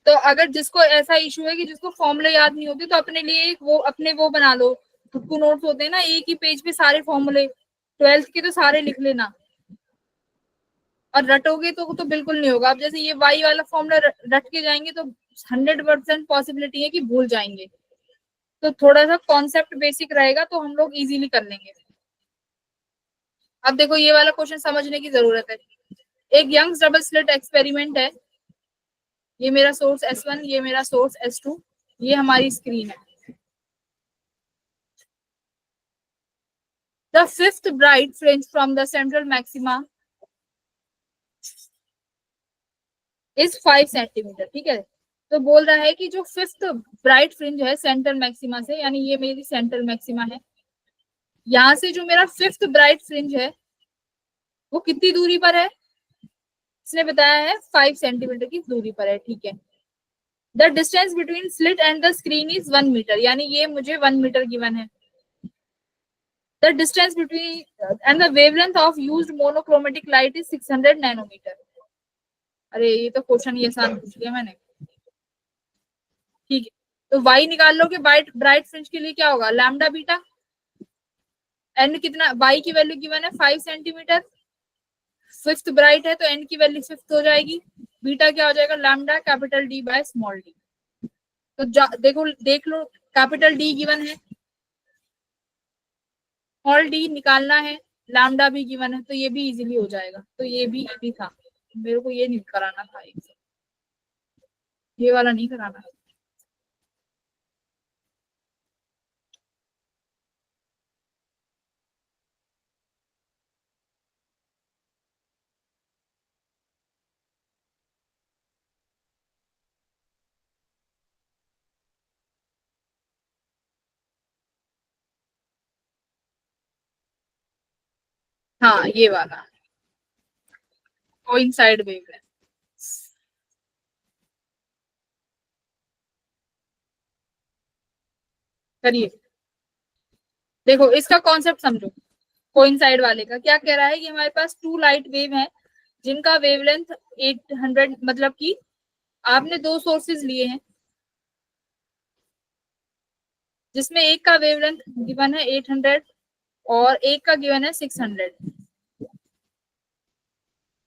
तो अगर जिसको ऐसा इशू है कि जिसको फॉर्मूले याद नहीं होते, तो अपने लिए एक वो बना लो, खुद को नोट्स होते हैं ना, एक ही पेज पे सारे फॉर्मूले 12th के तो सारे लिख लेना, और रटोगे तो बिल्कुल नहीं होगा। अब जैसे ये वाई वाला फॉर्मूला रट के जाएंगे तो 100% पॉसिबिलिटी है कि भूल जाएंगे। तो थोड़ा सा कॉन्सेप्ट बेसिक रहेगा तो हम लोग इजीली कर लेंगे। अब देखो ये वाला क्वेश्चन समझने की जरूरत है। एक यंग्स डबल स्लिट एक्सपेरिमेंट है, ये मेरा सोर्स S1, ये मेरा सोर्स S2, ये हमारी स्क्रीन है। The fifth bright fringe from the central maxima is 5 centimetre, ठीक है। तो बोल रहा है कि जो फिफ्थ ब्राइट फ्रिंज है सेंट्रल मैक्सिमा से, यानी ये मेरी सेंट्रल मैक्सिमा है, यहां से जो मेरा फिफ्थ ब्राइट फ्रिंज है वो कितनी दूरी पर है? इसने बताया है 5 सेंटीमीटर की दूरी पर है, ठीक है। The distance between slit and the screen is 1 metre, यानी ये मुझे 1 मीटर गिवन है। The distance between and the wavelength of used monochromatic light is 600 nanometre. अरे ये तो क्वेश्चन ही आसान पूछ लिया मैंने, ठीक है। तो y निकाल लो कि ब्राइट फ्रिंज के लिए क्या होगा, लैम्डा बीटा। n कितना, y की वैल्यू गिवन है 5 सेंटीमीटर, फिफ्थ ब्राइट है तो n की वैल्यू फिफ्थ हो जाएगी, बीटा क्या हो जाएगा, lambda capital D by small d। तो देख लो कैपिटल D गिवन है, स्मॉल d निकालना है, लैम्डा भी गिवन है, तो ये भी इजीली हो जाएगा। तो ये भी इजी था, मेरे को ये नहीं कराना था, ये वाला नहीं कराना था। हाँ ये वाला कोइंसाइड वेवलेंथ। करिए, देखो इसका कॉन्सेप्ट समझो। कोइंसाइड वाले का क्या कह रहा है कि हमारे पास 2 लाइट वेव हैं जिनका वेवलेंथ 800, मतलब कि आपने 2 सोर्सेज लिए हैं जिसमें एक का वेवलेंथ गिवन है 800 और एक का गिवन है 600।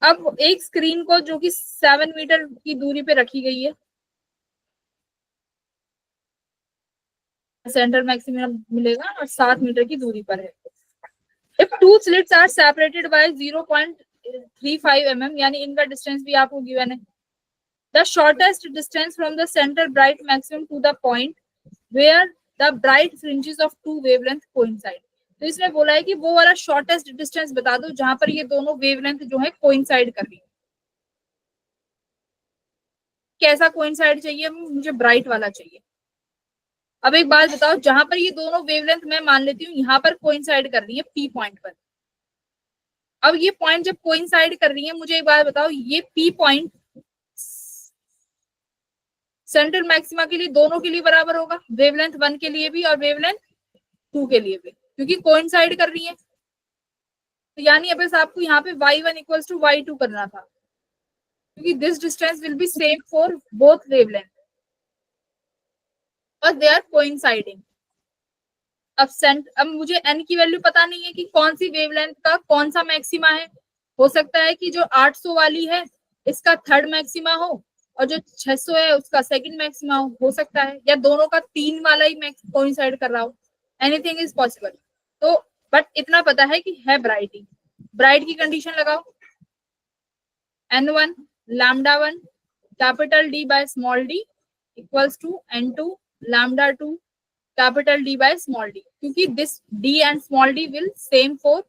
अब एक स्क्रीन को जो कि 7 मीटर की दूरी पे रखी गई है, सेंटर मैक्सिमम मिलेगा, और 7 मीटर की दूरी पर है। If 2 slits are separated by 0.35 mm, यानी इनका डिस्टेंस भी आपको गिवन है। The shortest distance from the centre bright maximum to the point where the bright fringes of 2 wavelength coincide. तो इसने बोला है कि वो वाला शॉर्टेस्ट डिस्टेंस बता दो जहां पर ये दोनों वेवलेंथ जो है कोइंसाइड कर रही है। कैसा कोइंसाइड चाहिए? मुझे ब्राइट वाला चाहिए। अब एक बात बताओ, जहां पर ये दोनों वेवलेंथ मैं मान लेती हूँ यहाँ पर कोइंसाइड कर रही है P पॉइंट पर। अब ये पॉइंट जब कोइंसाइड कर रही है, मुझे एक बात बताओ, ये P पॉइंट सेंट्रल मैक्सिमा के लिए दोनों के लिए बराबर होगा, वेवलेंथ 1 के लिए भी और वेवलेंथ 2 के लिए भी, क्योंकि कोइंसाइड कर रही है। तो यानी अब आपको यहाँ पे y1 इक्वल्स टू y2 करना था, क्योंकि this distance will be same for both wavelength और दे आर कोइंसाइडिंग। अब मुझे n की वैल्यू पता नहीं है कि कौन सी वेवलेंथ का कौन सा मैक्सिमा है। हो सकता है कि जो 800 वाली है इसका थर्ड मैक्सिमा हो और जो 600 है उसका सेकंड मैक्सिमा हो सकता है, या दोनों का 3 वाला ही कोइंसाइड कर रहा हो। Anything is possible. तो बट इतना पता है कि है ब्राइट। ब्राइट की कंडीशन लगाओ, n1 lambda 1 capital D by small d equals to n2 lambda 2 capital D by small d, क्योंकि this d and small d will same for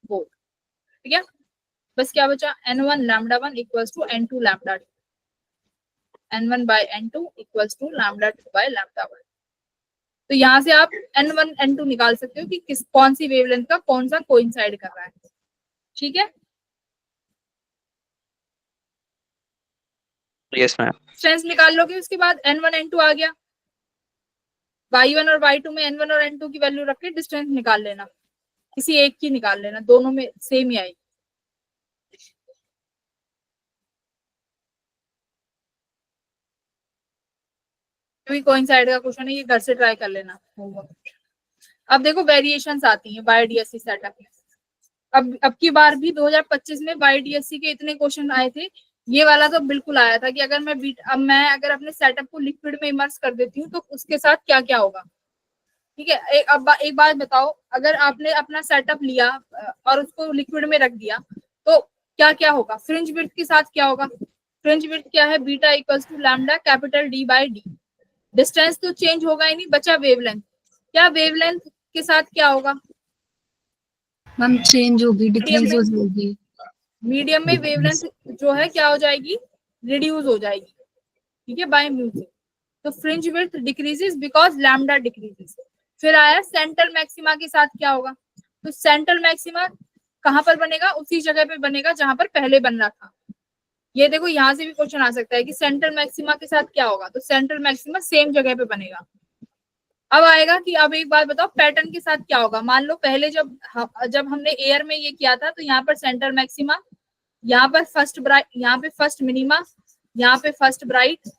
both. ठीक है, बस क्या बचा, n1 lambda 1 equals to n2 lambda 2। n1 by n2 equals to lambda 2 by lambda 1। तो यहाँ से आप n1 n2 निकाल सकते हो कि कौन सी वेवलेंथ का कौन सा कोइंसाइड कर रहा है। ठीक है, यस मैम। डिस्टेंस निकाल लोगे, उसके बाद n1 n2 आ गया, y1 और y2 में n1 और n2 की वैल्यू रख के डिस्टेंस निकाल लेना, किसी एक की निकाल लेना, दोनों में सेम ही आएगी। कोइंसाइड का क्वेश्चन है, ये घर से ट्राई कर लेना। अब देखो वेरिएशंस आती हैं YDSC सेटअप में। अब की बार भी 2025 में YDSC के इतने क्वेश्चन आए थे, ये वाला तो बिल्कुल आया था कि अगर मैं अगर अपने सेटअप को लिक्विड में इमर्स कर देती हूँ तो उसके साथ क्या क्या होगा। ठीक है, एक बात बताओ, अगर आपने अपना सेटअप लिया और उसको लिक्विड में रख दिया तो क्या क्या होगा। फ्रिंज विड्थ के साथ क्या होगा, फ्रिंज विड्थ क्या है, beta equals to lambda capital D by D। Distance तो चेंज होगा ही नहीं, बचा वेवलेंथ। क्या वेवलेंथ के साथ क्या होगा, मैम चेंज होगी, डिक्रीज हो जाएगी। मीडियम में वेवलेंथ जो है क्या हो जाएगी, रिड्यूस हो जाएगी। ठीक है, बाय म्यू से। तो fringe width decreases because lambda decreases. फिर आया सेंट्रल मैक्सिमा के साथ क्या होगा, तो सेंट्रल मैक्सिमा कहां पर बनेगा, उसी जगह पे बनेगा जहां पर पहले बन रहा था। ये देखो यहाँ से भी क्वेश्चन आ सकता है कि सेंट्रल मैक्सिमा के साथ क्या होगा, तो सेंट्रल मैक्सिमा सेम जगह पे बनेगा। अब आएगा कि अब एक बात बताओ पैटर्न के साथ क्या होगा। मान लो पहले जब हमने एयर में ये किया था तो यहाँ पर सेंट्रल मैक्सिमा, यहाँ पर फर्स्ट ब्राइट, यहाँ पे फर्स्ट मिनिमा, यहाँ पे फर्स्ट ब्राइट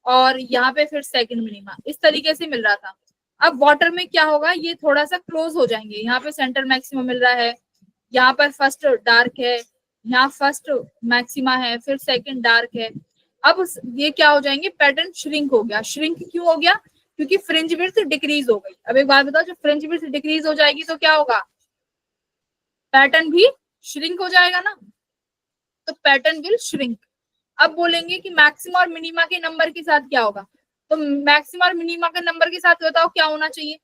और यहाँ पे फिर सेकंड मिनिमा, इस तरीके से मिल रहा था। अब वाटर में क्या होगा, ये थोड़ा सा क्लोज हो जाएंगे। यहाँ पे सेंट्रल मैक्सिमा मिल रहा है, यहाँ पर फर्स्ट डार्क है, यहाँ फर्स्ट मैक्सिमा है, फिर सेकंड डार्क है। अब ये क्या हो जाएंगे, पैटर्न श्रिंक हो गया। श्रिंक क्यों हो गया, क्योंकि फ्रिंज विड्थ डिक्रीज हो गई। अब एक बात बताओ, जब फ्रिंज विड्थ डिक्रीज हो जाएगी तो क्या होगा, पैटर्न भी श्रिंक हो जाएगा ना, तो पैटर्न विल श्रिंक। अब बोलेंगे कि मैक्सिमा और मिनिमा के नंबर के साथ क्या होगा, तो मैक्सिमा और मिनिमा के नंबर के साथ बताओ क्या होना चाहिए,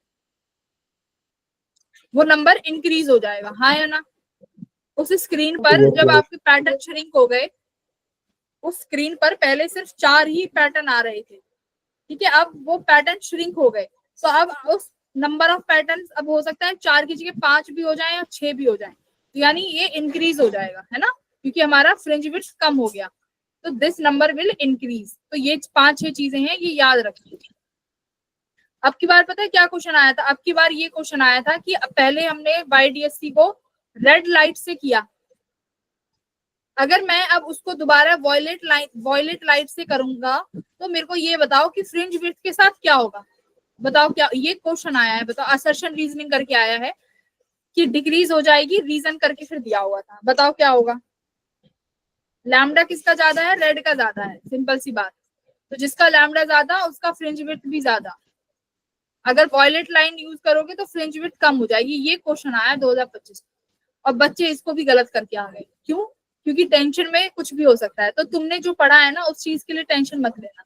वो नंबर इंक्रीज हो जाएगा, हाँ या ना। उस स्क्रीन पर जब आपके पैटर्न श्रिंक हो गए, उस स्क्रीन पर पहले सिर्फ 4 ही पैटर्न आ रहे थे। ठीक है, अब वो पैटर्न श्रिंक हो गए, तो अब उस नंबर ऑफ पैटर्न अब हो सकता है 4 की जगह 5 भी हो जाए या 6 भी हो जाए, तो यानी ये इंक्रीज हो जाएगा, है ना, क्योंकि हमारा फ्रिंज विड्थ कम हो गया, तो दिस नंबर विल इंक्रीज। तो ये 5-6 चीजें हैं, ये याद रखिए। अब की बार पता है क्या क्वेश्चन आया था, अब की बार ये क्वेश्चन आया था कि पहले हमने YDSC को रेड लाइट से किया, अगर मैं अब उसको दोबारा वॉयलेट लाइट से करूंगा तो मेरे को ये बताओ कि फ्रिंज विड्थ के साथ क्या होगा। बताओ क्या, ये क्वेश्चन आया है, बताओ असर्शन रीजनिंग करके आया है कि डिक्रीज हो जाएगी, रीजन करके फिर दिया हुआ था, बताओ क्या होगा। लैम्डा किसका ज्यादा है, रेड का ज्यादा है, सिंपल सी बात। तो जिसका लैम्डा ज्यादा उसका फ्रिंज विड्थ भी ज्यादा। अगर वॉयलेट लाइन यूज करोगे तो फ्रिंज विड्थ कम हो जाएगी। ये क्वेश्चन आया 2025 और बच्चे इसको भी गलत करके आ गए। क्यों, क्योंकि टेंशन में कुछ भी हो सकता है, तो तुमने जो पढ़ा है ना उस चीज के लिए टेंशन मत लेना।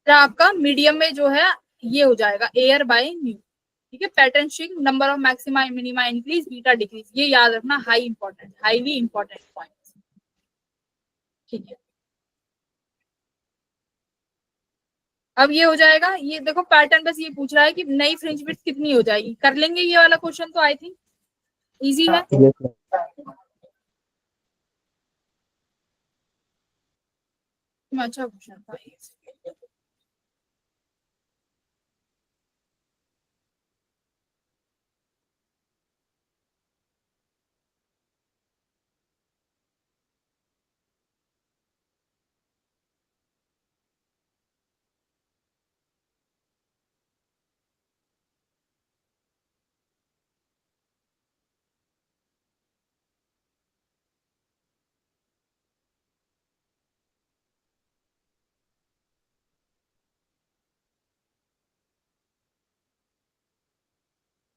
आपका मीडियम में जो है ये हो जाएगा एयर बाय म्यू। ठीक है, pattern shrink, number of maxima minima increase, beta decrease, ये याद रखना, हाईली इंपॉर्टेंट पॉइंट। ठीक है, अब ये हो जाएगा। ये देखो पैटर्न बस ये पूछ रहा है कि नई फ्रिंज विड्थ कितनी हो जाएगी, कर लेंगे ये वाला क्वेश्चन, तो आई थिंक इजी है। अच्छा क्वेश्चन था ये।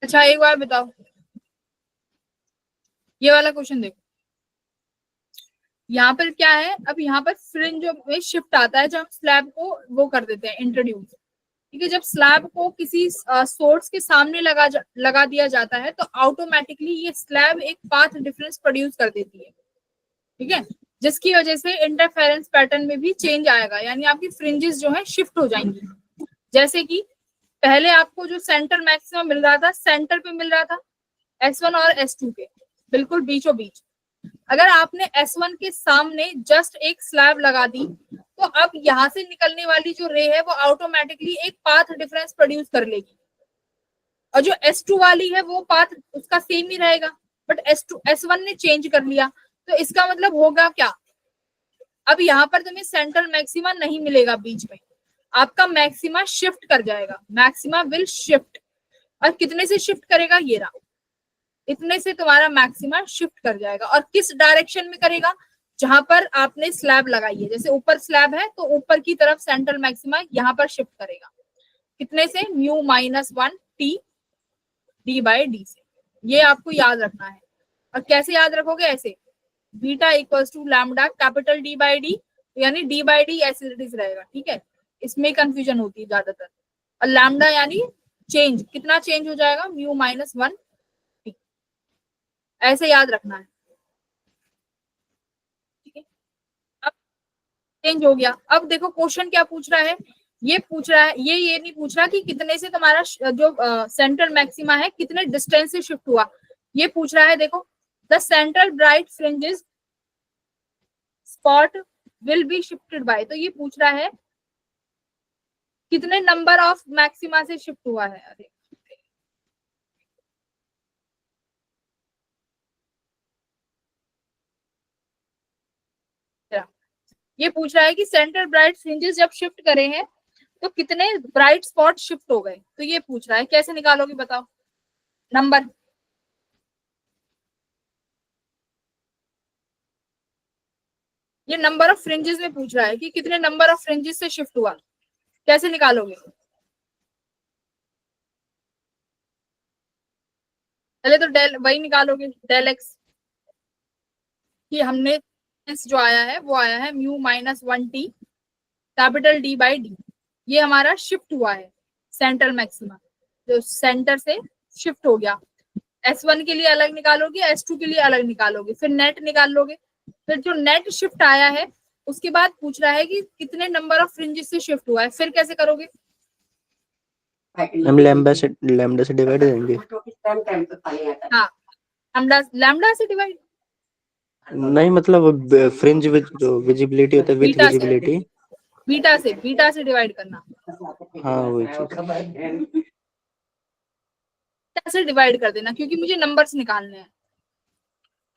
अच्छा एक बार बताओ, ये वाला क्वेश्चन देखो, यहाँ पर क्या है, अब यहाँ पर फ्रिंज में शिफ्ट आता है जब हम स्लैब को वो कर देते हैं इंट्रोड्यूस। ठीक है, जब स्लैब को किसी सोर्स के सामने लगा दिया जाता है तो ऑटोमेटिकली ये स्लैब एक पाथ डिफरेंस प्रोड्यूस कर देती है। ठीक है, जिसकी वजह से इंटरफेरेंस पैटर्न में भी चेंज आएगा, यानी आपकी फ्रिंजेस जो है शिफ्ट हो जाएंगी। जैसे कि पहले आपको जो सेंटर मैक्सिमम मिल रहा था, सेंटर पे मिल रहा था S1 और S2 के बिल्कुल बीचों बीच। अगर आपने S1 के सामने जस्ट एक स्लैब लगा दी तो अब यहाँ से निकलने वाली जो रे है वो ऑटोमेटिकली एक पाथ डिफरेंस प्रोड्यूस कर लेगी, और जो S2 वाली है वो पाथ उसका सेम ही रहेगा, बट S1 ने चेंज कर लिया। तो इसका मतलब होगा क्या, अब यहाँ पर तुम्हें सेंट्रल मैक्सिमा नहीं मिलेगा बीच में, आपका मैक्सिमा शिफ्ट कर जाएगा, मैक्सिमा विल शिफ्ट। और कितने से शिफ्ट करेगा, ये रहा, इतने से तुम्हारा मैक्सिमा शिफ्ट कर जाएगा। और किस डायरेक्शन में करेगा, जहां पर आपने स्लैब लगाई है, जैसे ऊपर स्लैब है तो ऊपर की तरफ सेंट्रल मैक्सिमा यहाँ पर शिफ्ट करेगा। कितने से, μ-1 t d/d से। ये आपको याद रखना है। और कैसे याद रखोगे, ऐसे beta equals to lambda capital d/d, यानी d/d ऐसे इट इज रहेगा, ठीक है। इसमें कंफ्यूजन होती है ज्यादातर। और लैम्डा यानी चेंज, कितना चेंज हो जाएगा, μ-1 t, ऐसे याद रखना है, ठीक है। अब चेंज हो गया। अब देखो क्वेश्चन क्या पूछ रहा है, ये पूछ रहा है, ये नहीं पूछ रहा कि कितने से तुम्हारा जो सेंट्रल मैक्सिमा है कितने डिस्टेंस से शिफ्ट हुआ, ये पूछ रहा है देखो, the central bright fringes spot will be shifted by. तो ये पूछ रहा है कितने नंबर ऑफ मैक्सिमा से शिफ्ट हुआ है। अरे ये पूछ रहा है कि सेंट्रल ब्राइट फ्रिंजेस जब शिफ्ट करे हैं तो कितने ब्राइट स्पॉट शिफ्ट हो गए। तो ये पूछ रहा है, कैसे निकालोगे बताओ नंबर। ये नंबर ऑफ फ्रिंजेस में पूछ रहा है कि कितने नंबर ऑफ फ्रिंजेस से शिफ्ट हुआ, कैसे निकालोगे। पहले तो डेल वही निकालोगे, डेल एक्स कि हमने जो आया है वो आया है μ-1 t कैपिटल d/d। ये हमारा शिफ्ट हुआ है सेंट्रल मैक्सिमा, जो सेंटर से शिफ्ट हो गया। S1 के लिए अलग निकालोगे, S2 के लिए अलग निकालोगे, फिर नेट निकाल लोगे। फिर जो नेट शिफ्ट आया है उसके बाद पूछ रहा है कि कितने नंबर ऑफ फ्रिंजेस से शिफ्ट हुआ है, फिर कैसे करोगे। हम लैम्डा से डिवाइड करेंगे। हाँ, लैम्डा से डिवाइड नहीं, मतलब फ्रिंज जो विजिबिलिटी होता है, विद विजिबिलिटी, बीटा से डिवाइड करना। हाँ वही चीज। ऐसे डिवाइड कर देना, क्योंकि मुझे नंबर्स निकालने हैं।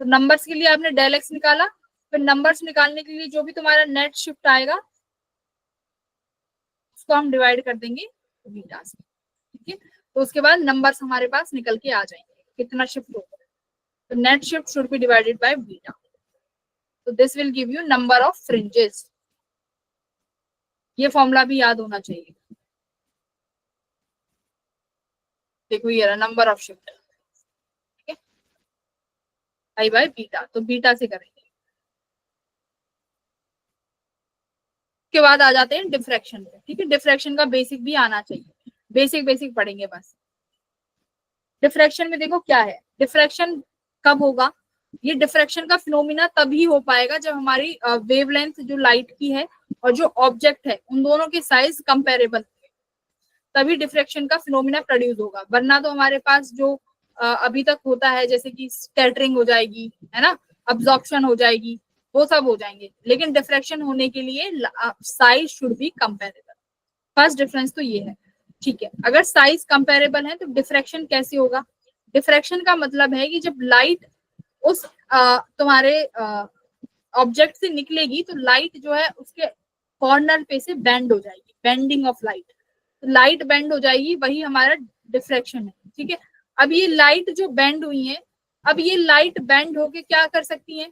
तो नंबर्स के लिए आपने डेल एक्स निकाला, फिर नंबर्स निकालने के लिए जो भी तुम्हारा नेट शिफ्ट आएगा उसको हम डिवाइड कर देंगे बीटा से, ठीक है। तो उसके बाद नंबर्स हमारे पास निकल के आ जाएंगे कितना शिफ्ट होगा। तो net shift should be divided by beta. तो this will give you number of fringes. ये फॉर्मूला भी याद होना चाहिए। देखो ये रहा नंबर ऑफ शिफ्ट, ठीक है, आई बाय बीटा। तो बीटा से करेंगे। उसके बाद आ जाते हैं डिफ्रैक्शन पे, ठीक है। डिफ्रैक्शन का बेसिक भी आना चाहिए, बेसिक पढ़ेंगे बस। डिफ्रैक्शन में देखो क्या है, डिफ्रैक्शन कब होगा, ये डिफ्रैक्शन का फिनोमिना तभी हो पाएगा जब हमारी वेवलेंथ जो लाइट की है और जो ऑब्जेक्ट है उन दोनों के साइज कंपेरेबल, तभी डिफ्रैक्शन का फिनोमिना प्रोड्यूस होगा। वरना तो हमारे पास जो अभी तक होता है, जैसे कि स्कैटरिंग हो जाएगी, है ना, अब्जॉर्प्शन हो जाएगी, वो सब हो जाएंगे। लेकिन डिफ्रैक्शन होने के लिए size should be comparable. First difference तो ये है, ठीक है। अगर साइज कंपेरेबल है तो डिफ्रैक्शन कैसे होगा। डिफ्रैक्शन का मतलब है कि जब लाइट उस तुम्हारे ऑब्जेक्ट से निकलेगी तो लाइट जो है उसके कॉर्नर पे से बेंड हो जाएगी, बेंडिंग ऑफ लाइट। तो लाइट बेंड हो जाएगी, वही हमारा डिफ्रैक्शन है, ठीक है। अब ये लाइट जो बेंड हुई है, अब ये लाइट बेंड होके क्या कर सकती है,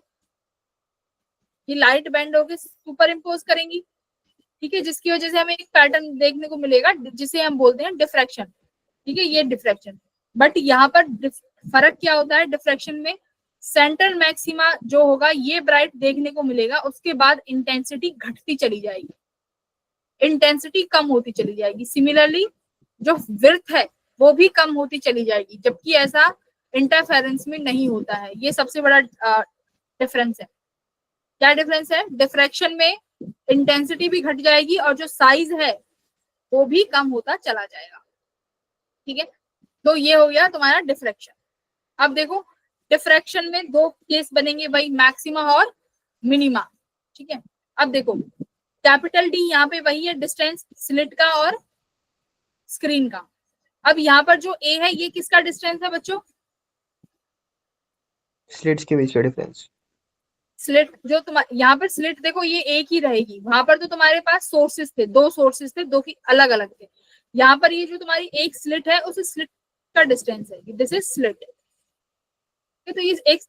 ये लाइट बेंड होके सुपर इम्पोज करेंगी, ठीक है, जिसकी वजह से हमें एक पैटर्न देखने को मिलेगा जिसे हम बोलते हैं डिफ्रैक्शन, ठीक है, ये डिफ्रैक्शन। बट यहाँ पर फर्क क्या होता है डिफ्रैक्शन में, सेंट्रल मैक्सिमा जो होगा ये ब्राइट देखने को मिलेगा, उसके बाद इंटेंसिटी घटती चली जाएगी, इंटेंसिटी कम होती चली जाएगी। सिमिलरली जो विड्थ है वो भी कम होती चली जाएगी, जबकि ऐसा इंटरफेरेंस में नहीं होता है। ये सबसे बड़ा डिफरेंस है। क्या डिफरेंस है? डिफ्रैक्शन में इंटेंसिटी भी घट जाएगी और जो साइज है वो भी कम होता चला जाएगा। ठीक है, तो ये हो गया तुम्हारा डिफ्रैक्शन। अब देखो डिफ्रैक्शन में दो केस बनेंगे भाई, मैक्सिमा और मिनिमा। ठीक है, अब देखो कैपिटल डी यहाँ पे वही है डिस्टेंस स्लिट का और स्क्रीन का। अब यहाँ पर जो ए है ये किसका डिस्टेंस है बच्चों? स्लिट्स के बीच का डिफरेंस। स्लिट जो तुम्हारे यहाँ पर स्लिट देखो ये एक ही रहेगी, वहां पर तो तुम्हारे पास सोर्सेस थे, दो सोर्सेस थे, दो की अलग अलग थे। यहाँ पर ये जो तुम्हारी एक स्लिट है उस स्लिट का डिस्टेंस है, दिस इज स्लिट। तो ये एक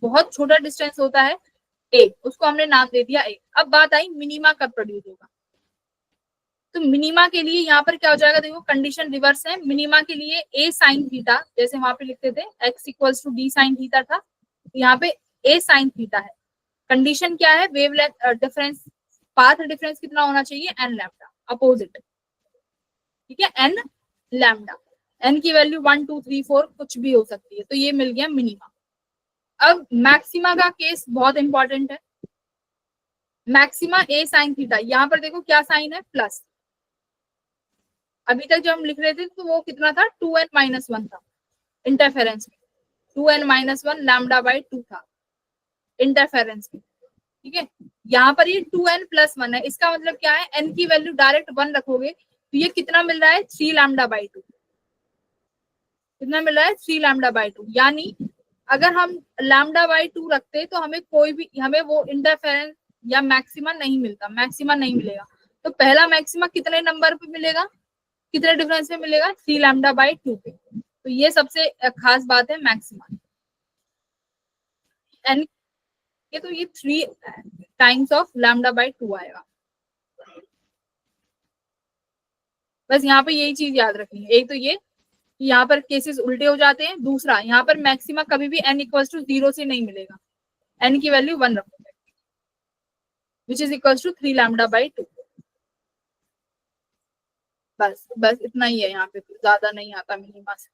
बहुत छोटा डिस्टेंस होता है ए, उसको हमने नाम दे दिया ए। अब बात आई मिनिमा कब प्रोड्यूस होगा। तो मिनिमा के लिए यहाँ पर क्या हो जाएगा, देखो कंडीशन रिवर्स है। मिनिमा के लिए ए साइन थीटा, जैसे वहां पे लिखते थे x equals to d sine theta था, तो यहाँ पे ए साइन थीटा है। कंडीशन क्या है, वेवलेंथ डिफरेंस, पाथ डिफरेंस कितना होना चाहिए, एन लैम्डा, अपोजिट। ठीक है, एन लैम्डा, एन की वैल्यू 1 2 3 4 कुछ भी हो सकती है। तो ये मिल गया मिनिमा। अब मैक्सिमा का केस बहुत इंपॉर्टेंट है। मैक्सिमा ए साइन थीटा, यहाँ पर देखो क्या साइन है, प्लस। अभी तक जब हम लिख रहे थे तो वो कितना था, 2n-1 था इंटरफेरेंस में, 2n-1 लैम्डा बाई 2 था इंटरफेरेंस में। ठीक है, यहाँ पर ये 2n+1 है, इसका मतलब क्या है, n की वैल्यू डायरेक्ट 1 रखोगे तो ये कितना मिल रहा है, 3 लैम्डा बाई 2। कितना मिल रहा है, 3 लैम्डा बाई 2। यानी अगर हम लैम्डा बाई 2 रखते तो हमें कोई भी, हमें वो इंटरफेरेंस या मैक्सिमा नहीं मिलता, मैक्सिमा नहीं मिलेगा। तो पहला मैक्सिमा कितने नंबर पे मिलेगा, कितने डिफरेंस में मिलेगा, 3 लैम्डा बाई 2 पे। तो ये सबसे खास बात है मैक्सिमा। एन ये तो ये 3 टाइम्स ऑफ लैम्डा बाई 2 आएगा। बस यहाँ पे यही चीज याद रखनी है। एक तो ये यहाँ पर केसेस उल्टे हो जाते हैं, दूसरा यहाँ पर मैक्सिमा कभी भी n इक्वल्स टू 0 से नहीं मिलेगा, n की वैल्यू 1 रखोगे, which is equals to 3 lambda by 2। बस इतना ही है, यहाँ पे ज्यादा नहीं आता मिनिमा से।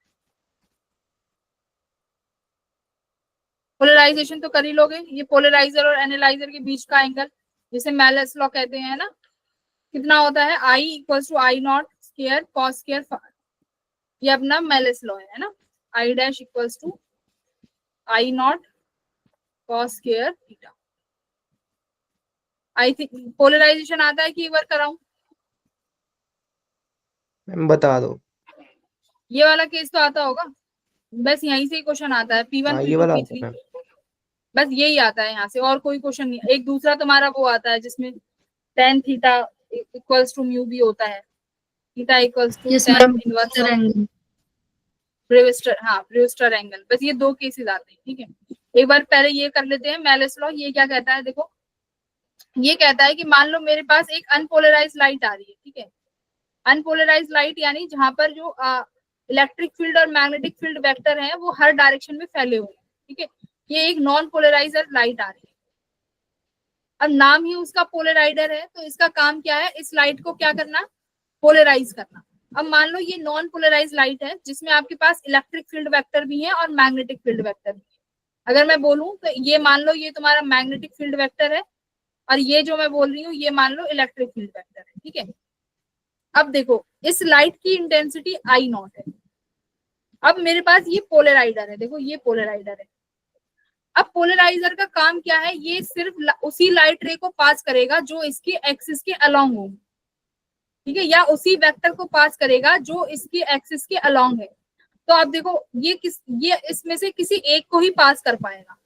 पोलराइजेशन तो कर ही लोगे, ये पोलराइजर और एनालाइजर के बीच का एंगल जिसे मेलस लॉ कहते हैं ना, कितना होता है, I equals to I not square cos square, ये अपना मेलस लॉ है ना, I dash equals to I not cos square theta. I think polarisation आता है कि एक बार कराऊं, मैम बता दो। ये वाला केस तो आता होगा, बस यहीं से ही क्वेश्चन आता है, P1 हाँ, ये P2 वाला आता P3, है मैम। बस यही आता है यहाँ से, और कोई क्वेश्चन नहीं। एक दूसरा तुम्हारा वो आता है जिसमें tan theta equals to mu भी होता है, theta equals to yes tan ma'am, inverse sir angle. Brewster, हाँ ब्रेविस्टर एंगल। बस ये दो केसेस आते हैं। ठीक है, एक बार पहले ये कर लेते हैं मेलस लॉ। ये क्या कहता है, देखो ये कहता है कि मान लो मेरे पास एक अनपोलराइज लाइट आ रही है। ठीक है, अनपोलराइज लाइट यानी जहां पर जो इलेक्ट्रिक फील्ड और मैग्नेटिक फील्ड वेक्टर है वो हर डायरेक्शन में फैले हुए हैं। ठीक है, ये एक नॉन पोलराइजर लाइट आ रही है। अब नाम ही उसका पोलराइजर है, तो इसका काम क्या है, इस लाइट को क्या करना, पोलराइज करना। अब मान लो ये नॉन पोलराइज लाइट है जिसमें आपके पास इलेक्ट्रिक फील्ड वेक्टर भी है और मैग्नेटिक फील्ड वेक्टर भी है। अगर मैं बोलूं तो ये मान लो ये तुम्हारा मैग्नेटिक फील्ड वेक्टर है और ये जो मैं बोल रही हूँ ये मान लो इलेक्ट्रिक फील्ड वेक्टर है। ठीक है, अब देखो इस लाइट की इंटेंसिटी I नॉट है। अब मेरे पास ये पोलराइजर है, देखो ये पोलराइजर है। अब पोलराइजर का काम क्या है, ये सिर्फ उसी लाइट रे को पास करेगा जो इसके एक्सिस के अलोंग हो। ठीक है, या उसी वेक्टर को पास करेगा जो इसके एक्सिस के अलोंग है। तो आप देखो ये इसमें से किसी एक को ही पास कर पाएगा।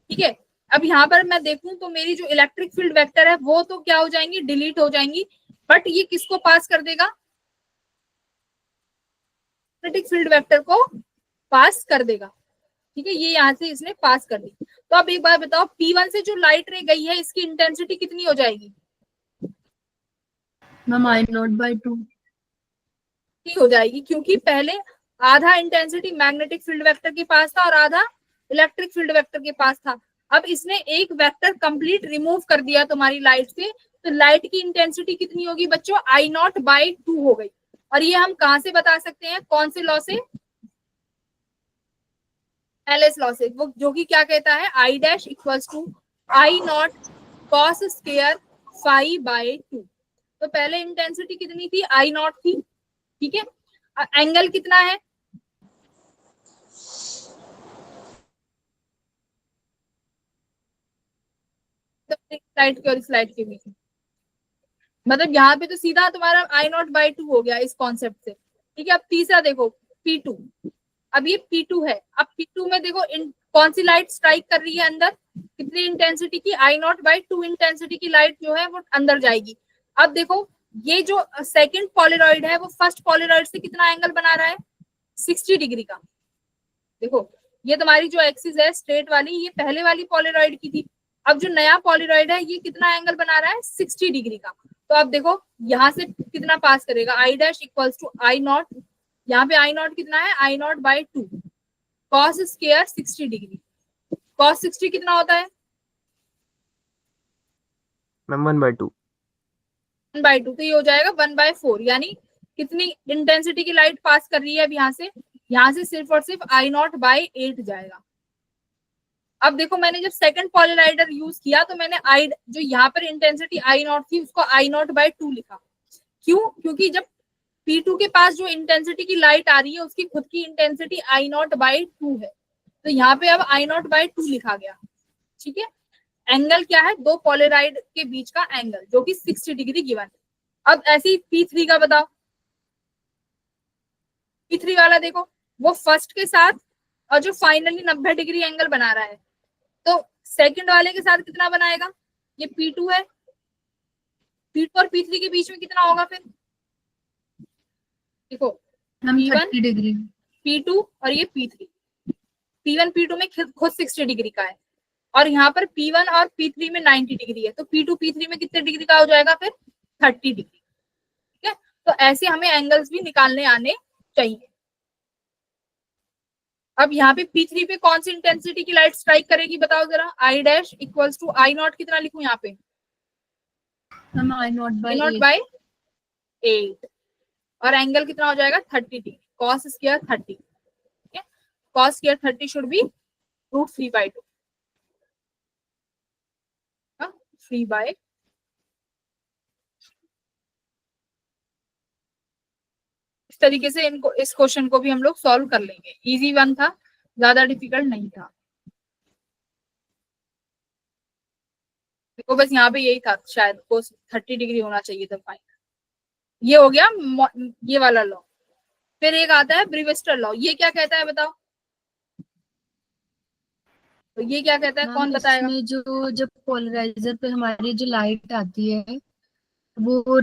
ठीक है, अब यहाँ पर मैं देखूं तो मेरी जो इलेक्ट्रिक फील्ड वेक्टर है वो तो क्या हो जाएंगी, डिलीट हो जाएंगी, बट ये किसको पास कर देगा, मैग्नेटिक फील्ड वेक्टर को पास कर देगा। ठीक है, ये यहाँ से इसने पास कर दी। तो अब एक बार बताओ, P1 से जो लाइट रे गई है इसकी इंटेंसिटी कितनी हो जाएगी, मैम I नॉट बाई 2 हो जाएगी, क्योंकि पहले आधा इंटेंसिटी मैग्नेटिक फील्ड वेक्टर के पास था और आधा इलेक्ट्रिक फील्ड वेक्टर के पास था। अब इसने एक वेक्टर कंप्लीट रिमूव कर दिया तुम्हारी लाइट से, तो लाइट की इंटेंसिटी कितनी होगी बच्चों, I नॉट बाई 2 हो गई। और ये हम कहां से बता सकते हैं, कौन से लॉ से, एलएस लॉ से, वो जो कि क्या कहता है, I dash equals to I not cos square phi by 2। तो पहले इंटेंसिटी कितनी थी, आई नॉट थी, ठीक है। एंगल कितना है, स्लाइड के और स्लाइड के बीच में, मतलब यहाँ पे तो सीधा तुम्हारा आई नॉट बाई 2 हो गया इस कॉन्सेप्ट से, ठीक है। अब तीसरा देखो P2, अब ये P2 है, अब P2 में देखो कौन सी लाइट स्ट्राइक कर रही है अंदर, कितनी इंटेंसिटी की, आई नॉट बाई 2 इंटेंसिटी की लाइट जो है वो अंदर जाएगी। अब देखो ये जो सेकंड पॉलरॉइड है वो फर्स्ट पॉलरॉइड से कितना एंगल बना रहा है, 60 डिग्री का। देखो ये तुम्हारी जो एक्सिस है स्ट्रेट वाली, ये पहले वाली पॉलरॉइड की थी, अब जो नया पॉलरॉइड है ये कितना एंगल बना रहा है, 60 डिग्री का। तो अब देखो यहाँ से कितना पास करेगा, I dash equals to I naught, यहाँ पे आई नॉट कितना है, I naught by 2 cos square 60 degree, cos 60 कितना होता है, मैम 1/2। 1/2, तो ये हो जाएगा 1/4, यानी कितनी इंटेंसिटी की लाइट पास कर रही है अब यहाँ से सिर्फ और सिर्फ आई नॉट बाई 8 जाएगा। अब देखो मैंने जब सेकंड पॉलराइडर यूज किया तो मैंने आई जो यहाँ पर इंटेंसिटी आई नॉट थी उसको आई नॉट बाई 2 लिखा, क्यों, क्योंकि जब P2 के पास जो इंटेंसिटी की लाइट आ रही है उसकी खुद की इंटेंसिटी आई नॉट बाई 2 है, तो यहाँ पे अब आई नॉट बाई 2 लिखा गया, ठीक है। एंगल क्या है, दो पॉलराइड के बीच का एंगल जो कि 60 डिग्री गिवन है। अब ऐसे ही P3 का बताओ, P3 वाला देखो वो फर्स्ट के साथ और जो फाइनली 90 डिग्री एंगल बना रहा है, तो सेकंड वाले के साथ कितना बनाएगा, ये P2 है, P2 और P3 के बीच में कितना होगा फिर, देखो मैम P1 30 डिग्री। P2 और ये P3, P1 P2 में खुद 60 डिग्री का है और यहाँ पर P1 और P3 में 90 डिग्री है, तो P2 P3 में कितने डिग्री का हो जाएगा फिर, 30 डिग्री, ठीक है। तो ऐसे हमें एंगल्स भी निकालने आने चाहिए। अब यहाँ पे P3 पे कौन सी इंटेंसिटी की लाइट स्ट्राइक करेगी बताओ जरा, I dash equals to I not कितना लिखूं यहाँ पे, ma'am I not I by not 8 और एंगल कितना हो जाएगा 30 डिग्री, कॉस स्क्वायर 30, ठीक है। कॉस स्क्वायर 30 शुड बी √3/2, 3/, इस तरीके से इनको इस क्वेश्चन को भी हम लोग सॉल्व कर लेंगे। इजी वन था, ज्यादा डिफिकल्ट नहीं था। देखो बस यहाँ पे यही था, शायद कोस 30 डिग्री होना चाहिए था फाइन। ये हो गया ये वाला लॉ। फिर एक आता है ब्रीवेस्टर लॉ, ये क्या कहता है बताओ, तो ये क्या कहता है, कौन बताएगा, इसमें जो जब पोलराइजर पे हमारी जो लाइट आती है वो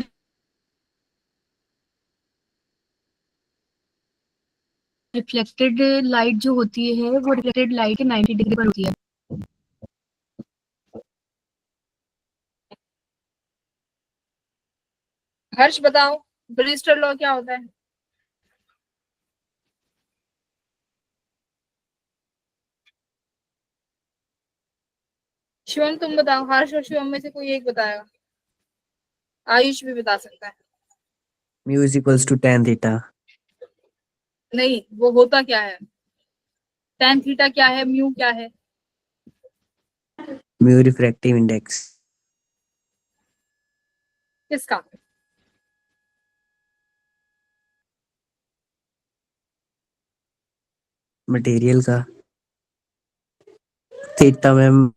रिफ्लेक्टेड लाइट जो होती है वो रिफ्लेक्टेड लाइट के 90 डिग्री पर होती है। हर्ष बताओ ब्रीवेस्टर लॉ क्या होता है। शिवम तुम बताओ, हर्ष और शिवम में से कोई एक बताएगा, आयुष भी बता सकता है। Mu is equals to tan theta. नहीं, वो होता क्या है, tan थीटा क्या है, म्यू क्या है, म्यू रिफ्रैक्टिव इंडेक्स। किसका, मटेरियल का। थीटा मैम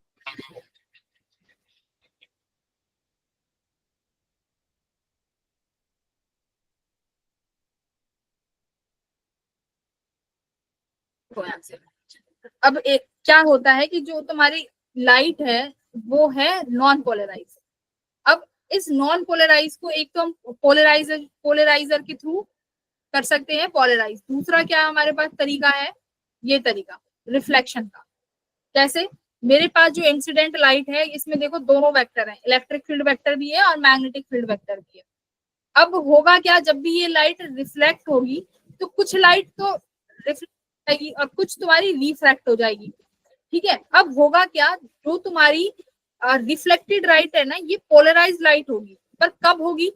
अब एक क्या होता है कि जो तुम्हारी लाइट है वो है नॉन पोलराइज। अब इस नॉन पोलराइज को एक तो हम पोलराइजर के थ्रू कर सकते हैं पोलराइज, दूसरा क्या हमारे पास तरीका है, ये तरीका रिफ्लेक्शन का। कैसे, मेरे पास जो इंसिडेंट लाइट है इसमें देखो दोनों वेक्टर हैं, इलेक्ट्रिक फील्ड वेक्टर भी है और मैग्नेटिक फील्ड वेक्टर भी है। अब होगा क्या, जब भी ये लाइट रिफ्लेक्ट होगी तो कुछ लाइट तो रिफ्लेक्ट जाएगी और कुछ तुम्हारी रिफ्रैक्ट हो जाएगी, ठीक है। अब होगा क्या, जो तुम्हारी रिफ्लेक्टेड लाइट है ना ये पोलराइज लाइट होगी, पर कब होगी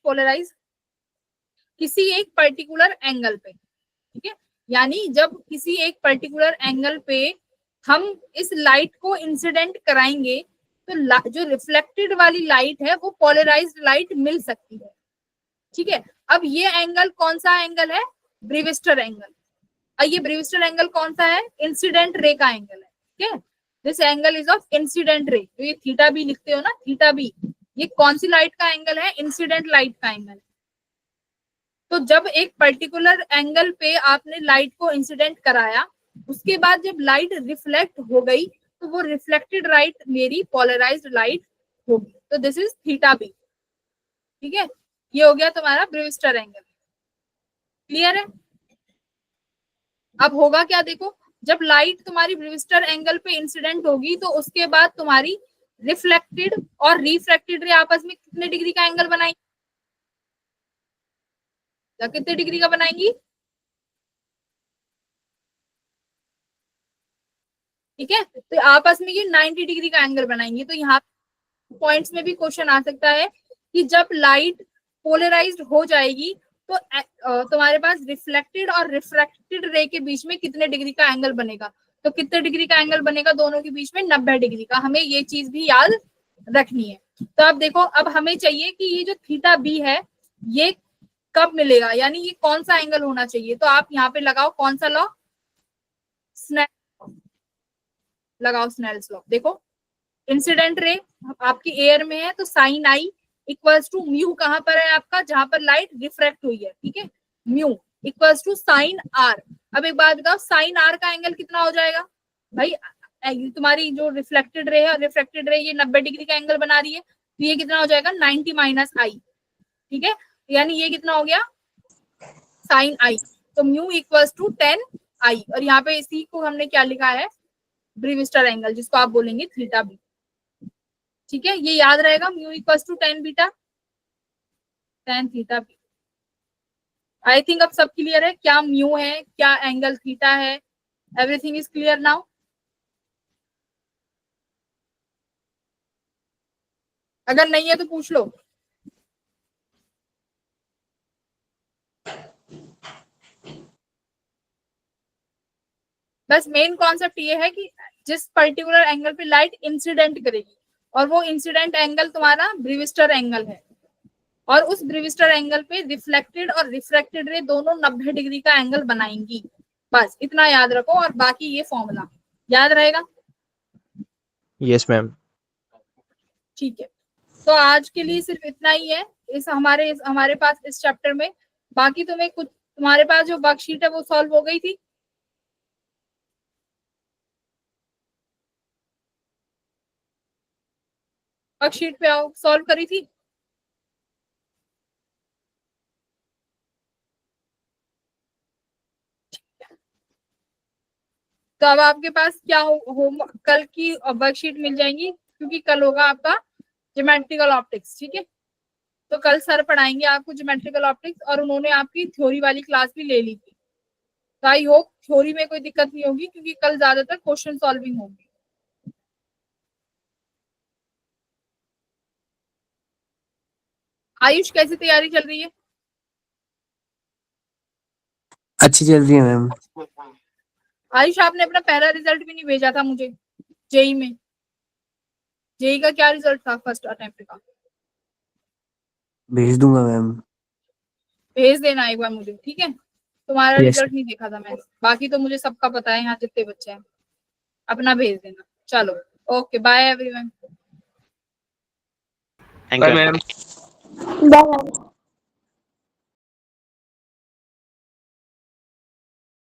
पोलराइज, किसी एक पर्टिकुलर एंगल पे, ठीक है। यानी जब किसी एक पर्टिकुलर एंगल पे हम इस लाइट को इंसिडेंट कराएंगे तो जो रिफ्लेक्टेड वाली लाइट है वो पोलराइज्ड लाइट मिल सकती है। ठीक है, अब ये एंगल कौन सा एंगल है? ब्रीविस्टर एंगल। और ये ब्रीविस्टर एंगल कौन सा है? इंसिडेंट रे का एंगल है। ठीक है, this angle is of incident ray. तो ये थीटा बी लिखते हो ना, थीटा बी, ये कौन सी लाइट का एंगल है? इंसिडेंट लाइट का एंगल। तो जब एक पर्टिकुलर एंगल पे आपने लाइट को इंसिडेंट कराया, उसके बाद जब लाइट रिफ्लेक्ट हो गई तो वो रिफ्लेक्टेड लाइट मेरी पोलराइज्ड लाइट होगी। तो दिस इज थीटा बी। ठीक है, ये हो गया तुम्हारा ब्रीविस्टर एंगल। क्लियर है? अब होगा क्या देखो, जब लाइट तुम्हारी ब्रीविस्टर एंगल पे इंसिडेंट होगी तो उसके बाद तुम्हारी रिफ्लेक्टेड और रिफ्रैक्टेड रे आपस में कितने डिग्री का एंगल बनाएंगी? कितने डिग्री का बनाएंगी? ठीक है, तो आपस में ये 90 डिग्री का एंगल बनाएंगे। तो यहाँ पॉइंट्स में भी क्वेश्चन आ सकता है कि जब लाइट पोलराइज्ड हो जाएगी तो तुम्हारे पास रिफ्लेक्टेड और रिफ्रैक्टेड रे के बीच में कितने डिग्री का एंगल बनेगा? तो कितने डिग्री का एंगल बनेगा दोनों के बीच में? 90 डिग्री का। हमें ये चीज भी याद रखनी है। तो अब देखो, अब हमें चाहिए कि ये जो थीटा बी है ये कब मिलेगा, यानी ये कौन सा एंगल होना चाहिए। तो आप यहाँ पे लगाओ कौन सा लॉ? स्नेल लगाओ, स्नेल्स लॉ। देखो, इंसिडेंट रे आपकी एयर में है तो sine i equals to mu कहां पर है आपका? जहां पर लाइट रिफ्रैक्ट हुई है। ठीक है, mu equals to sine r. अब एक बात बताओ, साइन आर का एंगल कितना हो जाएगा भाई? तुम्हारी जो रिफ्लेक्टेड रे है और रिफ्रैक्टेड रे ये 90 डिग्री का एंगल बना रही है, तो ये कितना हो जाएगा? 90 माइनस आई। ठीक है, यानी ये कितना हो गया? साइन आई। तो म्यू इक्वल्स टू 10 आई। और यहाँ पे इसी को हमने क्या लिखा है? ब्रीविस्टर एंगल, जिसको आप बोलेंगे थीटा बी। ठीक है, ये याद रहेगा, mu equals to 10 beta 10 theta b. I think अब सब क्लियर है, क्या म्यू है, क्या एंगल थीटा है। Everything is clear now. अगर नहीं है तो पूछ लो। बस मेन कॉन्सेप्ट ये है कि जिस पर्टिकुलर एंगल पे लाइट इंसिडेंट करेगी और वो इंसिडेंट एंगल तुम्हारा ब्रीविस्टर एंगल है, और उस ब्रीविस्टर एंगल पे रिफ्लेक्टेड और रिफ्रैक्टेड रे दोनों 90 डिग्री का एंगल बनाएंगी। बस इतना याद रखो, और बाकी ये फॉर्मूला याद रहेगा। Yes ma'am. ठीक है, तो आज के लिए सिर्फ इतना ही है इस हमारे पास इस चैप्टर में। बाकी तुम्हें कुछ, तुम्हारे पास जो वर्कशीट है वो सॉल्व हो गई थी? वर्कशीट पे आओ, सॉल्व करी थी? तो अब आपके पास क्या होम कल की वर्कशीट मिल जाएंगी, क्योंकि कल होगा आपका ज्योमेट्रिकल ऑप्टिक्स। ठीक है, तो कल सर पढ़ाएंगे आपको ज्योमेट्रिकल ऑप्टिक्स, और उन्होंने आपकी थ्योरी वाली क्लास भी ले ली थी। तो आई होप थ्योरी में कोई दिक्कत नहीं होगी, क्योंकि कल ज्यादातर क्वेश्चन सॉल्विंग होगी। आयुष, कैसी तैयारी चल रही है? अच्छी चल रही है मैम। आयुष, आपने अपना पहला रिजल्ट भी नहीं भेजा था मुझे जेई में। जेई का क्या रिजल्ट था फर्स्ट अटेम्प्ट का? भेज दूंगा मैम। भेज देना एक बार मुझे, ठीक है? तुम्हारा Yes. रिजल्ट नहीं देखा था मैंने, बाकी तो मुझे सबका पता है यहाँ जितने बच्चे हैं। अपना भेज देना। चलो, okay, bye everyone. Thank you ma'am. Bye.